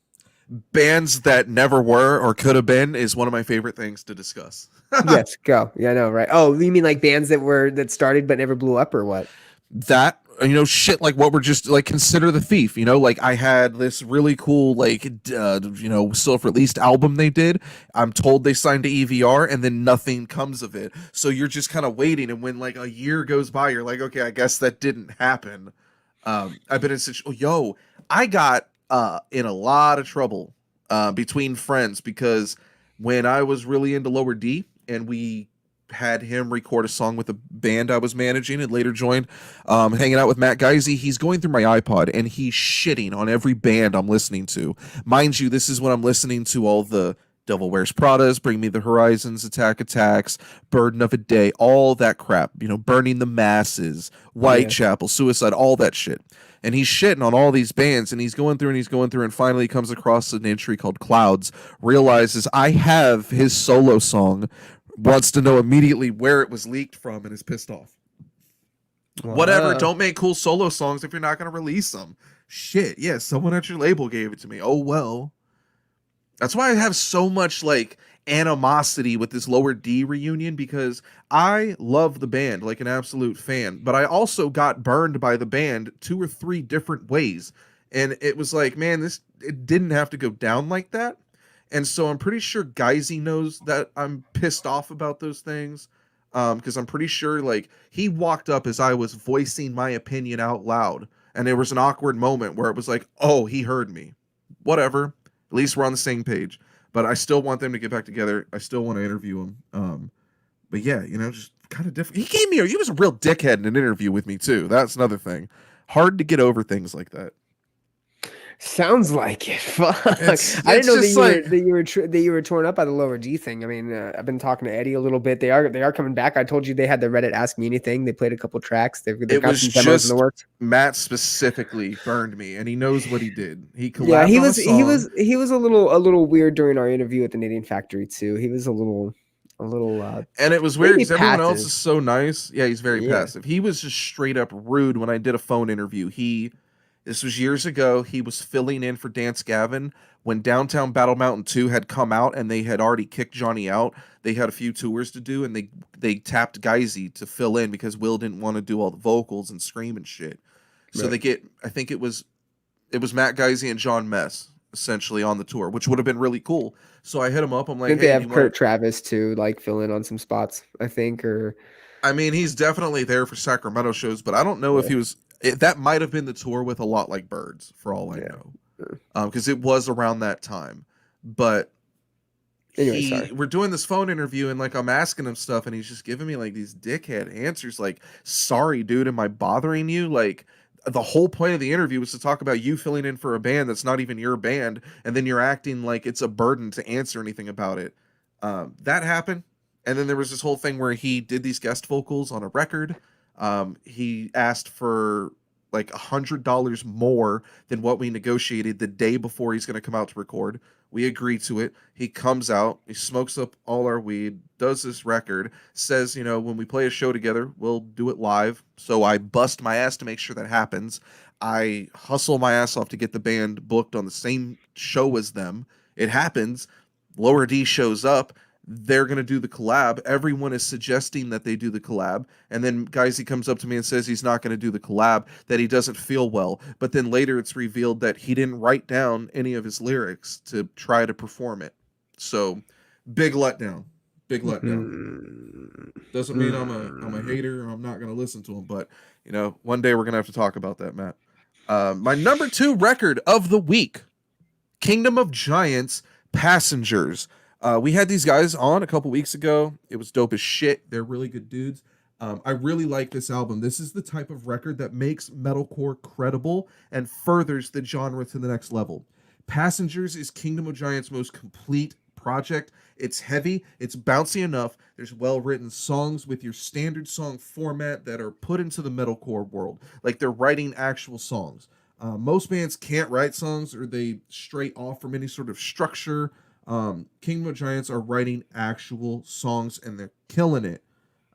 Bands that never were or could have been is one of my favorite things to discuss. Yes, go. Yeah, no, right. Oh, you mean like bands that started but never blew up, or what? That, shit like what we're just like, Consider the Thief, like I had this really cool self-released album they did. I'm told they signed to EVR and then nothing comes of it. So you're just kind of waiting, and when like a year goes by, you're like, okay, I guess that didn't happen. I've been in such I got in a lot of trouble between friends because when I was really into Lower D and we had him record a song with a band I was managing and later joined, hanging out with Matt Geisey, he's going through my iPod and he's shitting on every band I'm listening to. Mind you, this is when I'm listening to all the Devil Wears Prada's, Bring Me the Horizons, Attack Attacks, Burden of a Day, all that crap, Burning the Masses, Whitechapel, Suicide, all that shit. And he's shitting on all these bands, and he's going through, and finally comes across an entry called Clouds, realizes I have his solo song, wants to know immediately where it was leaked from, and is pissed off. Wow. Whatever, don't make cool solo songs if you're not going to release them. Shit, yeah, someone at your label gave it to me. Oh, well. That's why I have so much, animosity with this Lower D reunion, because I love the band like an absolute fan, but I also got burned by the band 2 or 3 different ways. And it was like, man, it didn't have to go down like that. And so I'm pretty sure Geisey knows that I'm pissed off about those things. Because I'm pretty sure he walked up as I was voicing my opinion out loud. And there was an awkward moment where it was like, oh, he heard me. Whatever. At least we're on the same page. But I still want them to get back together. I still want to interview him. But yeah, just kind of different. He came here. He was a real dickhead in an interview with me too. That's another thing. Hard to get over things like that. Sounds like it. Fuck. I didn't know that you were torn up by the Lower D thing. I mean, I've been talking to Eddie a little bit. They are coming back. I told you they had the Reddit Ask Me Anything. They played a couple tracks. They've got some demos in the works. Matt specifically burned me, and he knows what he did. He collabed yeah, he on was a song. he was a little weird during our interview at the Knitting Factory too. He was a little and it was weird because everyone else is so nice. Yeah, he's very passive. He was just straight up rude when I did a phone interview. This was years ago. He was filling in for Dance Gavin when Downtown Battle Mountain 2 had come out and they had already kicked Johnny out. They had a few tours to do, and they tapped Geisey to fill in because Will didn't want to do all the vocals and scream and shit. So I think it was Matt Geisey and John Mess essentially on the tour, which would have been really cool. So I hit him up. I'm like, I think they have Kurt Travis to fill in on some spots, I think, or I mean, he's definitely there for Sacramento shows, but I don't know if he was. That might have been the tour with A Lot Like Birds, for all I know, because it was around that time. But anyway, we're doing this phone interview, and I'm asking him stuff, and he's just giving me these dickhead answers, "Sorry, dude, am I bothering you?" The whole point of the interview was to talk about you filling in for a band that's not even your band, and then you're acting like it's a burden to answer anything about it. That happened. And then there was this whole thing where he did these guest vocals on a record. He asked for $100 more than what we negotiated the day before he's going to come out to record. We agreed to it. He comes out, he smokes up all our weed, does this record, says, when we play a show together, we'll do it live. So I bust my ass to make sure that happens. I hustle my ass off to get the band booked on the same show as them. It happens. Lower D shows up. they're going to do the collab. Everyone is suggesting that they do the collab. And then Geisy comes up to me and says he's not going to do the collab, that he doesn't feel well. But then later it's revealed that he didn't write down any of his lyrics to try to perform it. So big letdown. Big letdown. Doesn't mean I'm a hater or I'm not going to listen to him. But, you know, one day we're going to have to talk about that, Matt. My number 2 record of the week, Kingdom of Giants, Passengers. We had these guys on a couple weeks ago. It was dope as shit. They're really good dudes. I really like this album. This is the type of record that makes metalcore credible and furthers the genre to the next level. Passengers is Kingdom of Giants' most complete project. It's heavy, it's bouncy enough, there's well-written songs with your standard song format that are put into the metalcore world. Like they're writing actual songs. Most bands can't write songs, or they stray off from any sort of structure. Kingdom of Giants are writing actual songs and they're killing it.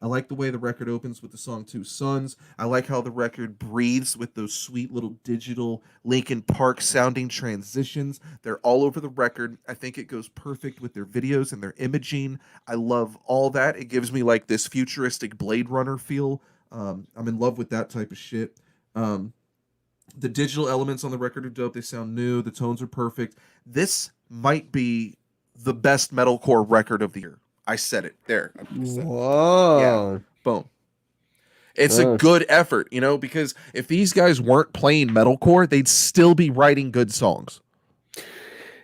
I like the way the record opens with the song Two Sons. I like how the record breathes with those sweet little digital Linkin Park sounding transitions. They're all over the record. I think it goes perfect with their videos and their imaging. I love all that. It gives me like this futuristic Blade Runner feel. I'm in love with that type of shit. The digital elements on the record are dope. They sound new. The tones are perfect. This might be the best metalcore record of the year. I said it there. Whoa. Yeah. Boom. It's a good effort, you know, because if these guys weren't playing metalcore, they'd still be writing good songs.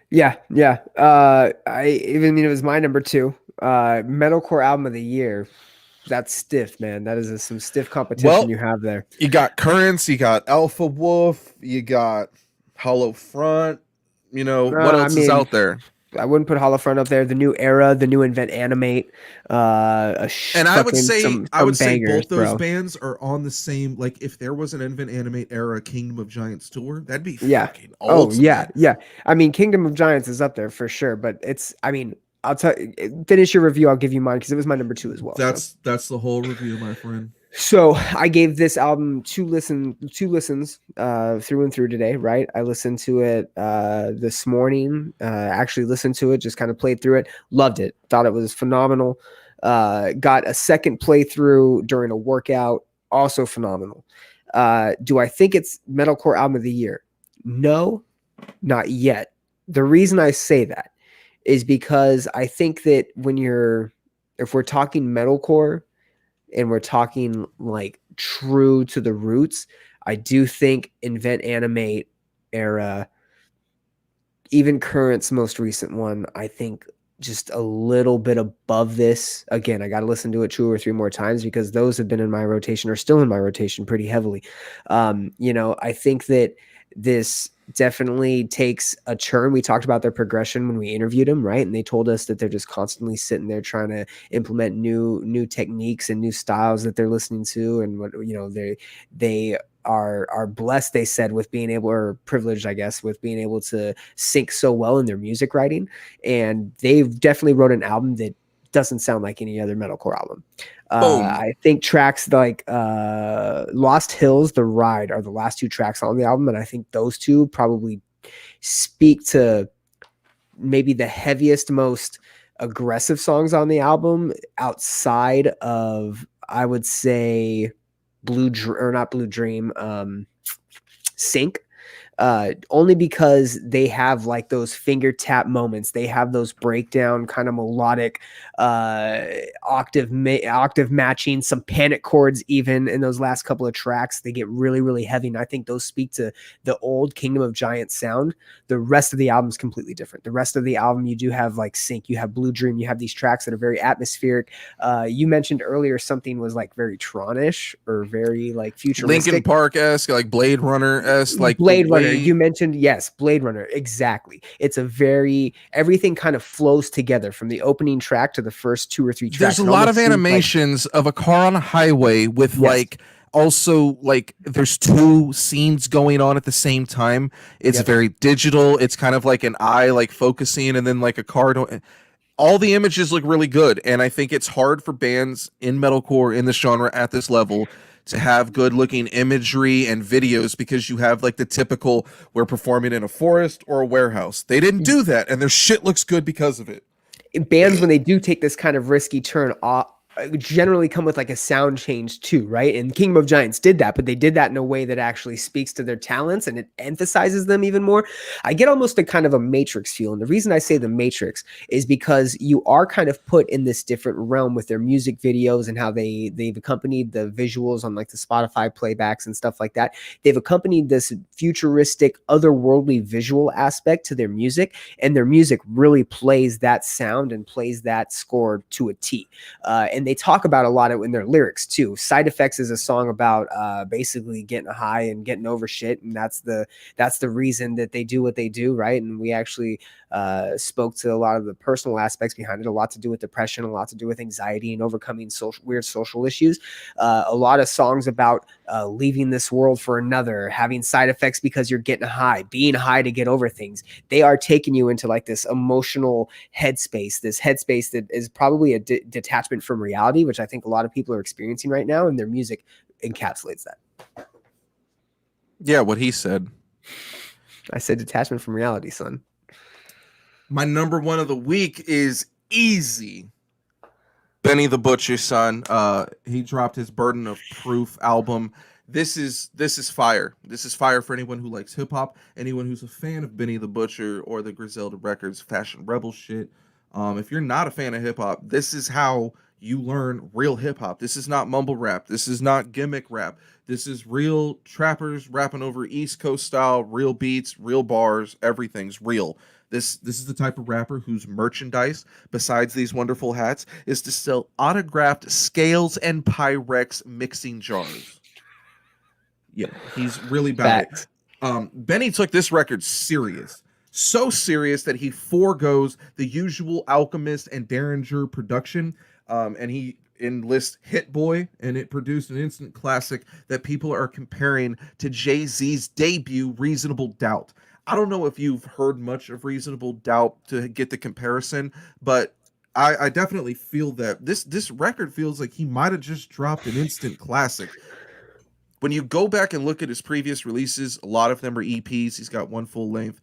Yeah. It was my number 2. Metalcore album of the year. That's stiff, man. That is some stiff competition you have there. You got Currents, you got Alpha Wolf, you got Hollow Front. You know, what else is out there? I wouldn't put Hollow Front up there. The New Era, the New Invent Animate, and I would say both those bro. bands are on the same. Like, if there was an Invent Animate era Kingdom of Giants tour, that'd be fucking ultimate. Yeah. I mean, Kingdom of Giants is up there for sure, but it's. I mean, I'll tell. Finish your review. I'll give you mine because it was my number 2 as well. That's the whole review, my friend. So I gave this album two listens through and through today, right? I listened to it this morning, actually listened to it, just kind of played through it, loved it, thought it was phenomenal. Got a second playthrough during a workout, also phenomenal. Do I think it's metalcore album of the year? No, not yet. The reason I say that is because I think that if we're talking metalcore, and we're talking like true to the roots, I do think Invent Animate era, even Current's most recent one, I think just a little bit above this. Again, I got to listen to it 2 or 3 more times because those have been in my rotation or still in my rotation pretty heavily. I think that this definitely takes a turn. We talked about their progression when we interviewed them, right? And they told us that they're just constantly sitting there trying to implement new techniques and new styles that they're listening to, and what they are blessed, they said, with being able, or privileged, I guess, with being able to sync so well in their music writing. And they've definitely wrote an album that doesn't sound like any other metalcore album. I think tracks like Lost Hills, The Ride are the last 2 tracks on the album, and I think those 2 probably speak to maybe the heaviest, most aggressive songs on the album outside of, I would say, Sync. Only because they have like those finger tap moments. They have those breakdown kind of melodic octave matching, some panic chords even in those last couple of tracks. They get really, really heavy, and I think those speak to the old Kingdom of Giants sound. The rest of the album is completely different. The rest of the album, you do have like Sync, you have Blue Dream, you have these tracks that are very atmospheric. You mentioned earlier something was like very Tronish or very like futuristic. Linkin Park-esque, like Blade Runner-esque, like Blade Runner. You mentioned, yes, Blade Runner. Exactly. It's everything kind of flows together from the opening track to the first 2 or 3 tracks. There's a lot of animations of a car on a highway with also like there's 2 scenes going on at the same time. It's very digital. It's kind of like an eye like focusing, and then like a car. All the images look really good, and I think it's hard for bands in metalcore in this genre at this level to have good looking imagery and videos, because you have like the typical, we're performing in a forest or a warehouse. They didn't do that, and their shit looks good because of it. bands, when they do take this kind of risky turn, generally come with like a sound change too, right? And Kingdom of Giants did that, but they did that in a way that actually speaks to their talents and it emphasizes them even more. I get almost a kind of a Matrix feel. And the reason I say the Matrix is because you are kind of put in this different realm with their music videos and how they've accompanied the visuals on like the Spotify playbacks and stuff like that. They've accompanied this futuristic, otherworldly visual aspect to their music, and their music really plays that sound and plays that score to a T. And they talk about a lot of it in their lyrics too. Side Effects is a song about basically getting high and getting over shit, and that's the reason that they do what they do, right? And we actually spoke to a lot of the personal aspects behind it, a lot to do with depression, a lot to do with anxiety and overcoming weird social issues. A lot of songs about leaving this world for another, having side effects because you're getting high, being high to get over things. They are taking you into like this emotional headspace, this headspace that is probably a detachment from reality, which I think a lot of people are experiencing right now, and their music encapsulates that. Yeah, what he said. I said detachment from reality, son. My number one of the week is easy. Benny the Butcher, son. He dropped his Burden of Proof album. This is fire. This is fire for anyone who likes hip hop, anyone who's a fan of Benny the Butcher or the Griselda Records Fashion Rebel shit. If you're not a fan of hip hop, this is how you learn real hip hop. This is not mumble rap. This is not gimmick rap. This is real trappers rapping over East Coast style, real beats, real bars. Everything's real. This is the type of rapper whose merchandise, besides these wonderful hats, is to sell autographed scales and Pyrex mixing jars. Yeah, he's really bad. Benny took this record serious. So serious that he forgoes the usual Alchemist and Derringer production, and he enlists Hit Boy, and it produced an instant classic that people are comparing to Jay-Z's debut, Reasonable Doubt. I don't know if you've heard much of Reasonable Doubt to get the comparison, but I definitely feel that this record feels like he might have just dropped an instant classic. When you go back and look at his previous releases, a lot of them are EPs. He's got one full length.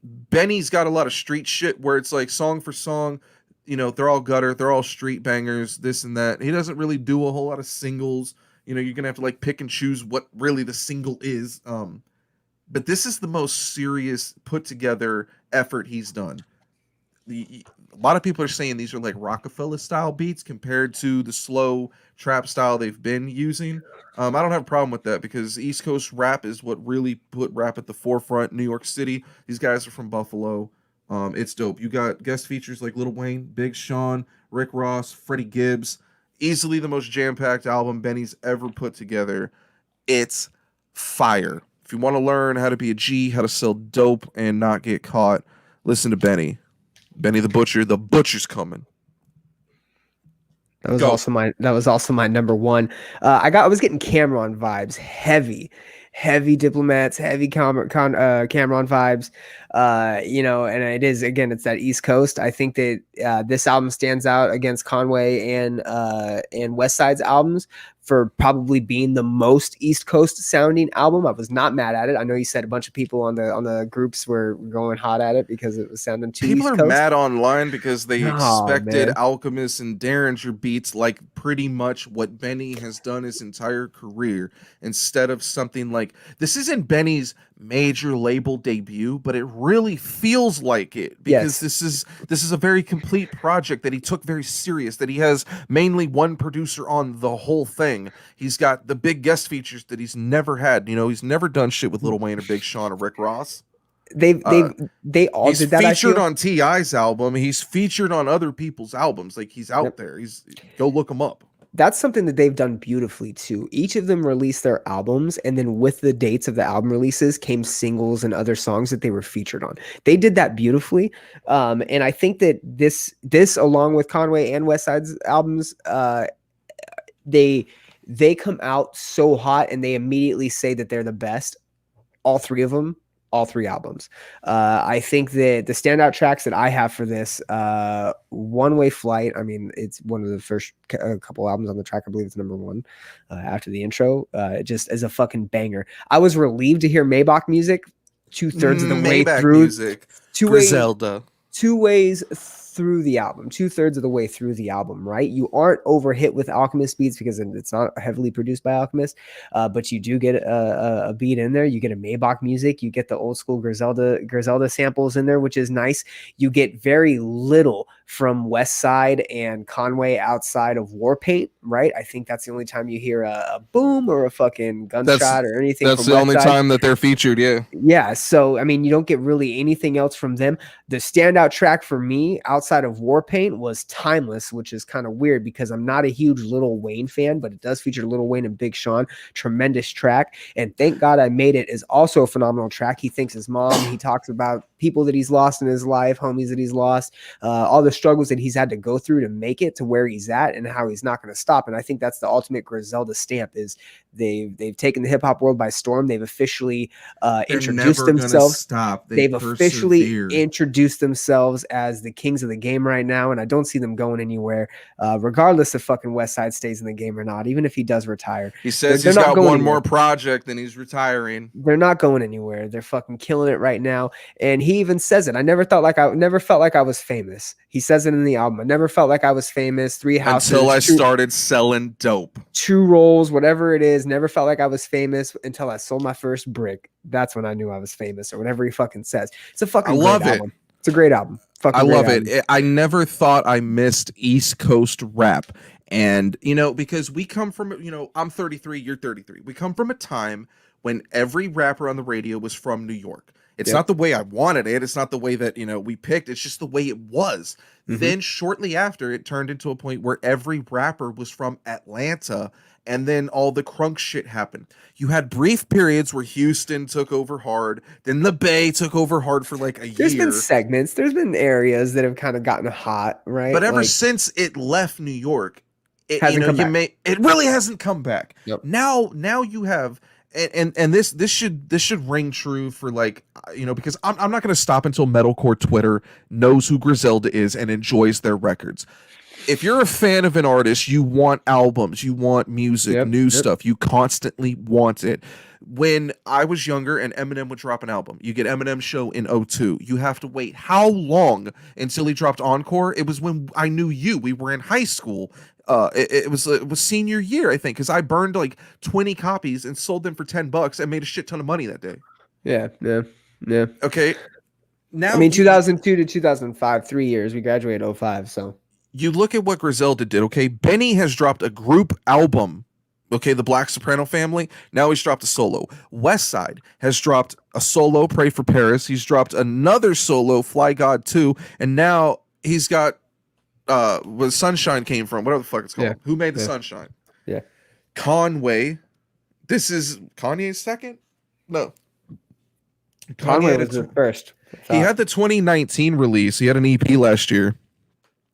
Benny's got a lot of street shit where it's like song for song, you know, they're all gutter, they're all street bangers, this and that. He doesn't really do a whole lot of singles. You know, you're gonna have to like pick and choose what really the single is. But this is the most serious, put together effort he's done. A lot of people are saying these are like Rockefeller style beats compared to the slow trap style they've been using. I don't have a problem with that because East Coast rap is what really put rap at the forefront. New York City, these guys are from Buffalo. It's dope. You got guest features like Lil Wayne, Big Sean, Rick Ross, Freddie Gibbs. Easily the most jam-packed album Benny's ever put together. It's fire. If you want to learn how to be a G, how to sell dope and not get caught, listen to Benny. Benny the Butcher. The Butcher's coming. That was also my number one. I was getting Cameron vibes, heavy Diplomats, heavy Cameron vibes. You know, and it is, again, it's that East Coast. I think that this album stands out against Conway and West Side's albums for probably being the most East Coast sounding album. I was not mad at it. I know you said a bunch of people on the groups were going hot at it because it was sounding too people East are Coast. Mad online because they expected man. Alchemist and Derringer beats like pretty much what Benny has done his entire career, instead of something like this. Isn't Benny's major label debut, but it really feels like it because Yes. this is a very complete project that he took very serious, that he has mainly one producer on the whole thing. He's got the big guest features that he's never had. You know, he's never done shit with Lil Wayne or Big Sean or Rick Ross. They all he's did that. Featured on T.I.'s album. He's featured on other people's albums. Like, he's out there. Go look him up. That's something that they've done beautifully too. Each of them released their albums, and then with the dates of the album releases came singles and other songs that they were featured on. They did that beautifully. And I think that this along with Conway and West Side's albums, they come out so hot and they immediately say that they're the best. All three of them, all three albums. I think that the standout tracks that I have for this, One Way Flight, I mean, it's one of the first couple albums on the track. I believe it's number one after the intro. Just as a fucking banger. I was relieved to hear Maybach music 2/3 of the way through. Music. Griselda. 2 ways through the album, 2/3 of the way through the album, right? You aren't overhit with Alchemist beats because it's not heavily produced by Alchemist, but you do get a beat in there. You get a Maybach music. You get the old school Griselda samples in there, which is nice. You get very little from West Side and Conway outside of Warpaint, right? I think that's the only time you hear a boom or a fucking gunshot or anything. That's from the West only Side. time that they're featured. Yeah. Yeah, so I mean, you don't get really anything else from them. The standout track for me outside of Warpaint was Timeless, which is kind of weird because I'm not a huge Lil Wayne fan, but it does feature Lil Wayne and Big Sean. Tremendous track. And Thank God I Made It is also a phenomenal track. He thanks his mom. He talks about people that he's lost in his life, homies that he's lost, all the struggles that he's had to go through to make it to where he's at and how he's not going to stop. And I think that's the ultimate Griselda stamp is they've taken the hip hop world by storm. They've officially introduced themselves. Stop. They've officially introduced themselves as the kings of the game right now, and I don't see them going anywhere, regardless if fucking West Side stays in the game or not. Even if he does retire, he says he's got one more project and he's retiring. They're not going anywhere. They're fucking killing it right now, and he even says it. I never felt like I was famous. He says it in the album. I never felt like I was famous. 3 houses until I started selling dope. 2 rolls, whatever it is. Never felt like I was famous until I sold my first brick. That's when I knew I was famous, or whatever he fucking says. It's a fucking great album. It's a great album. I love it. I never thought I missed East Coast rap. And, because we come from, I'm 33, you're 33. We come from a time when every rapper on the radio was from New York. It's not the way I wanted it. It's not the way that, we picked. It's just the way it was. Mm-hmm. Then shortly after, it turned into a point where every rapper was from Atlanta. And then all the crunk shit happened. You had brief periods where Houston took over hard. Then the Bay took over hard for like a year. There's been segments. There's been areas that have kind of gotten hot, right? But ever since it left New York, it really hasn't come back. Yep. Now you have, and this should ring true for because I'm not going to stop until metalcore Twitter knows who Griselda is and enjoys their records. If you're a fan of an artist, you want albums, you want music, new stuff. You constantly want it. When I was younger and Eminem would drop an album, you get Eminem Show in 2002. You have to wait how long until he dropped Encore? It was when I knew you. We were in high school. It was senior year, I think, because I burned like 20 copies and sold them for $10 and made a shit ton of money that day. Yeah. Okay. Now, 2002 to 2005, 3 years. We graduated 2005, so. You look at what Griselda did, okay? Benny has dropped a group album, okay? The Black Soprano Family. Now he's dropped a solo. West Side has dropped a solo, Pray for Paris. He's dropped another solo, Fly God 2. And now he's got where Sunshine came from, whatever the fuck it's called. Yeah. Who Made the Sunshine? Yeah. Conway. This is Kanye's second? No. Conway was the first. He had the 2019 release. He had an EP last year.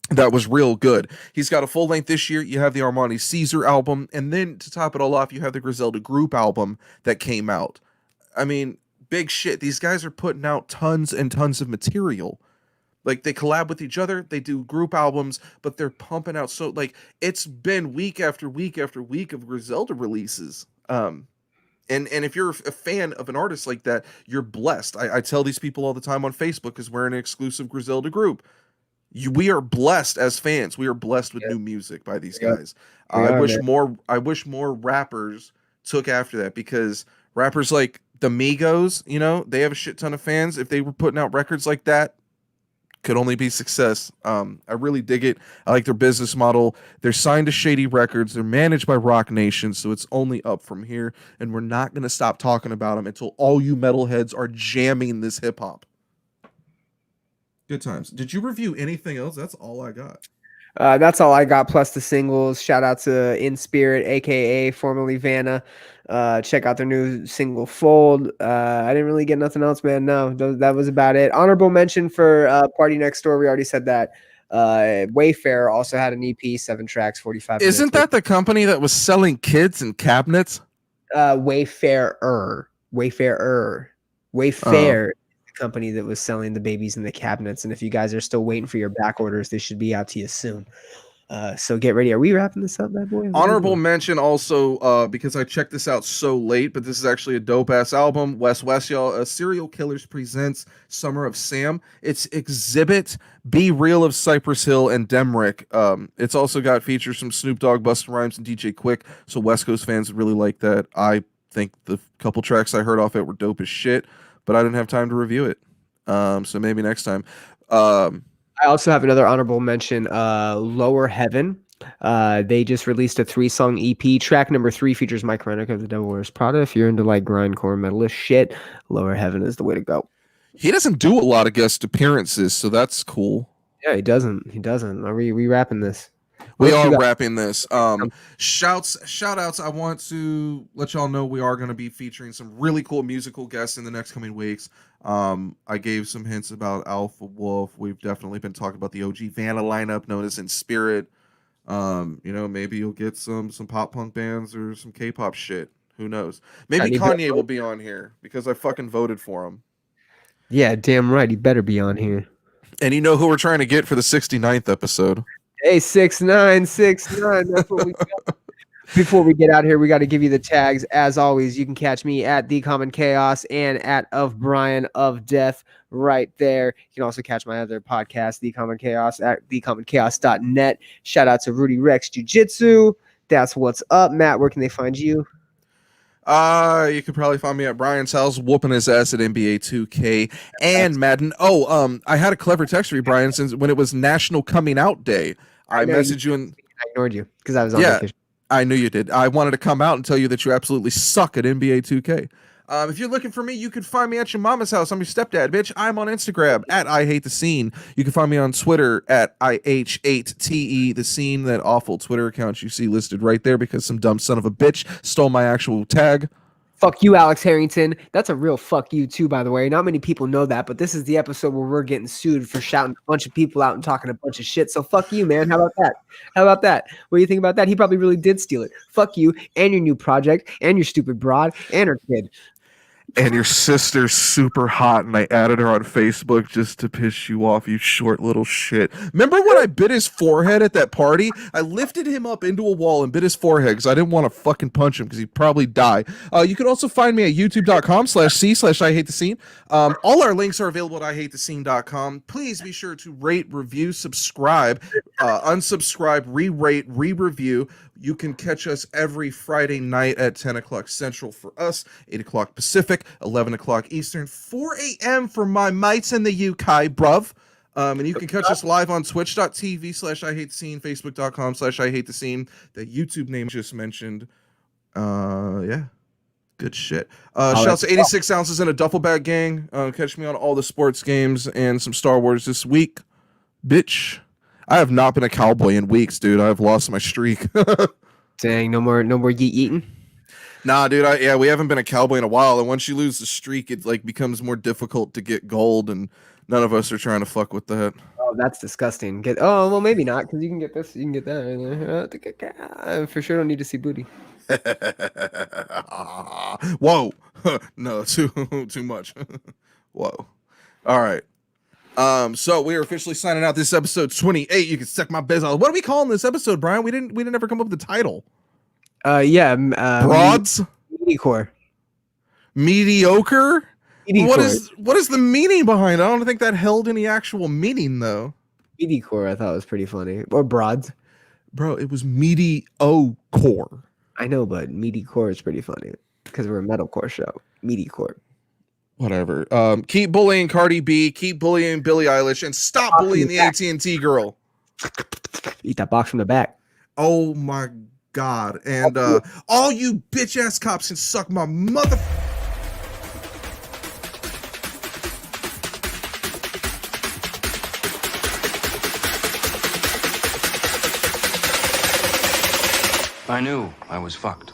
That was real good. He's got a full length this year. You have the Armani Caesar album. And then to top it all off, you have the Griselda group album that came out. I mean, big shit. These guys are putting out tons and tons of material. Like, they collab with each other. They do group albums, but they're pumping out. So, it's been week after week after week of Griselda releases. And if you're a fan of an artist like that, you're blessed. I tell these people all the time on Facebook because we're an exclusive Griselda group. We are blessed as fans. We are blessed with new music by these guys. I wish more rappers took after that, because rappers like the Migos, they have a shit ton of fans. If they were putting out records like that, could only be success. I really dig it. I like their business model. They're signed to Shady Records. They're managed by Rock Nation, so it's only up from here. And we're not going to stop talking about them until all you metalheads are jamming this hip hop. Good times. Did you review anything else? That's all I got. That's all I got, plus the singles. Shout out to In Spirit, aka formerly Vanna. Check out their new single Fold. I didn't really get nothing else, man. No, that was about it. Honorable mention for Party Next Door. We already said that. Wayfair also had an EP, 7 tracks, 45 minutes. Isn't that the company that was selling kids and cabinets? Wayfair. Company that was selling the babies and the cabinets, and if you guys are still waiting for your back orders, they should be out to you soon. So get ready. Are we wrapping this up, bad boy? Honorable mention also, because I checked this out so late, but this is actually a dope ass album. West, y'all. Serial Killers presents Summer of Sam. It's Exhibit, Be Real of Cypress Hill, and Demrick. It's also got features from Snoop Dogg, Busta Rhymes, and DJ Quick. So West Coast fans would really like that. I think the couple tracks I heard off it were dope as shit, but I didn't have time to review it. So maybe next time. I also have another honorable mention, Lower Heaven. They just released a 3-song EP. Track number 3 features Mike Rennick of The Devil Wears Prada. If you're into like grindcore metalist shit, Lower Heaven is the way to go. He doesn't do a lot of guest appearances, so that's cool. Yeah, he doesn't. Are we wrapping this? We are wrapping this. Shout outs. I want to let y'all know we are going to be featuring some really cool musical guests in the next coming weeks. I gave some hints about Alpha Wolf. We've definitely been talking about the OG Vanna lineup known as In Spirit. Maybe you'll get some pop punk bands or some K-pop shit. Who knows? Maybe Kanye will be on here because I fucking voted for him. Yeah, damn right. He better be on here. And you know who we're trying to get for the 69th episode? Hey, 6969. That's what we got. Before we get out here, we got to give you the tags. As always, you can catch me at The Common Chaos and at Of Brian of Death right there. You can also catch my other podcast, The Common Chaos, at thecommonchaos.net. Shout out to Rudy Rex Jiu-Jitsu. That's what's up. Matt, where can they find you? You could probably find me at Brian's house whooping his ass at NBA 2K and Madden. I had a clever text for you, Brian, since when it was National Coming Out Day. I messaged you and I ignored you because I was on vacation. I knew you did. I wanted to come out and tell you that you absolutely suck at NBA 2K. If you're looking for me, you can find me at your mama's house. I'm your stepdad, bitch. I'm on Instagram at IHateTheScene. You can find me on Twitter at IH8TE, the scene, that awful Twitter account you see listed right there because some dumb son of a bitch stole my actual tag. Fuck you, Alex Harrington. That's a real fuck you too, by the way. Not many people know that, but this is the episode where we're getting sued for shouting a bunch of people out and talking a bunch of shit. So fuck you, man. How about that? What do you think about that? He probably really did steal it. Fuck you and your new project and your stupid broad and her kid. And your sister's super hot, and I added her on Facebook just to piss you off, you short little shit. Remember when I bit his forehead at that party? I lifted him up into a wall and bit his forehead because I didn't want to fucking punch him because he'd probably die. You can also find me at youtube.com/c/IHateTheScene. All our links are available at IHateTheScene.com. Please be sure to rate, review, subscribe, unsubscribe, re-rate, re-review. You can catch us every Friday night at 10 o'clock Central for us, 8 o'clock Pacific, 11 o'clock Eastern, 4 a.m. for my mates in the UK, bruv. And you can catch us live on twitch.tv/IHateTheScene, facebook.com/IHateTheScene. The YouTube name just mentioned. Yeah. Good shit. Shout out to 86 Ounces in a Duffel Bag Gang. Catch me on all the sports games and some Star Wars this week. Bitch. I have not been a cowboy in weeks, dude. I've lost my streak. Dang, no more yeet eating. Nah, dude. We haven't been a cowboy in a while, and once you lose the streak, it like becomes more difficult to get gold, and none of us are trying to fuck with that. Oh, that's disgusting. Well, maybe not, because you can get this, you can get that. For sure, don't need to see booty. Whoa, no, too much. Whoa. All right. So we are officially signing out. This episode 28. You can suck my biz out. What are we calling this episode, Brian? We didn't ever come up with the title. Broads? Mediocre. Mediocre? What is the meaning behind it? I don't think that held any actual meaning though. Mediocre, I thought was pretty funny. Or broads. Bro, it was mediocre. I know, but mediocre is pretty funny because we're a metalcore show. Mediocre. Whatever. Keep bullying Cardi B. Keep bullying Billie Eilish, and stop bullying the AT&T girl. Eat that box from the back. Oh my God! And all you bitch ass cops can suck my mother. I knew I was fucked.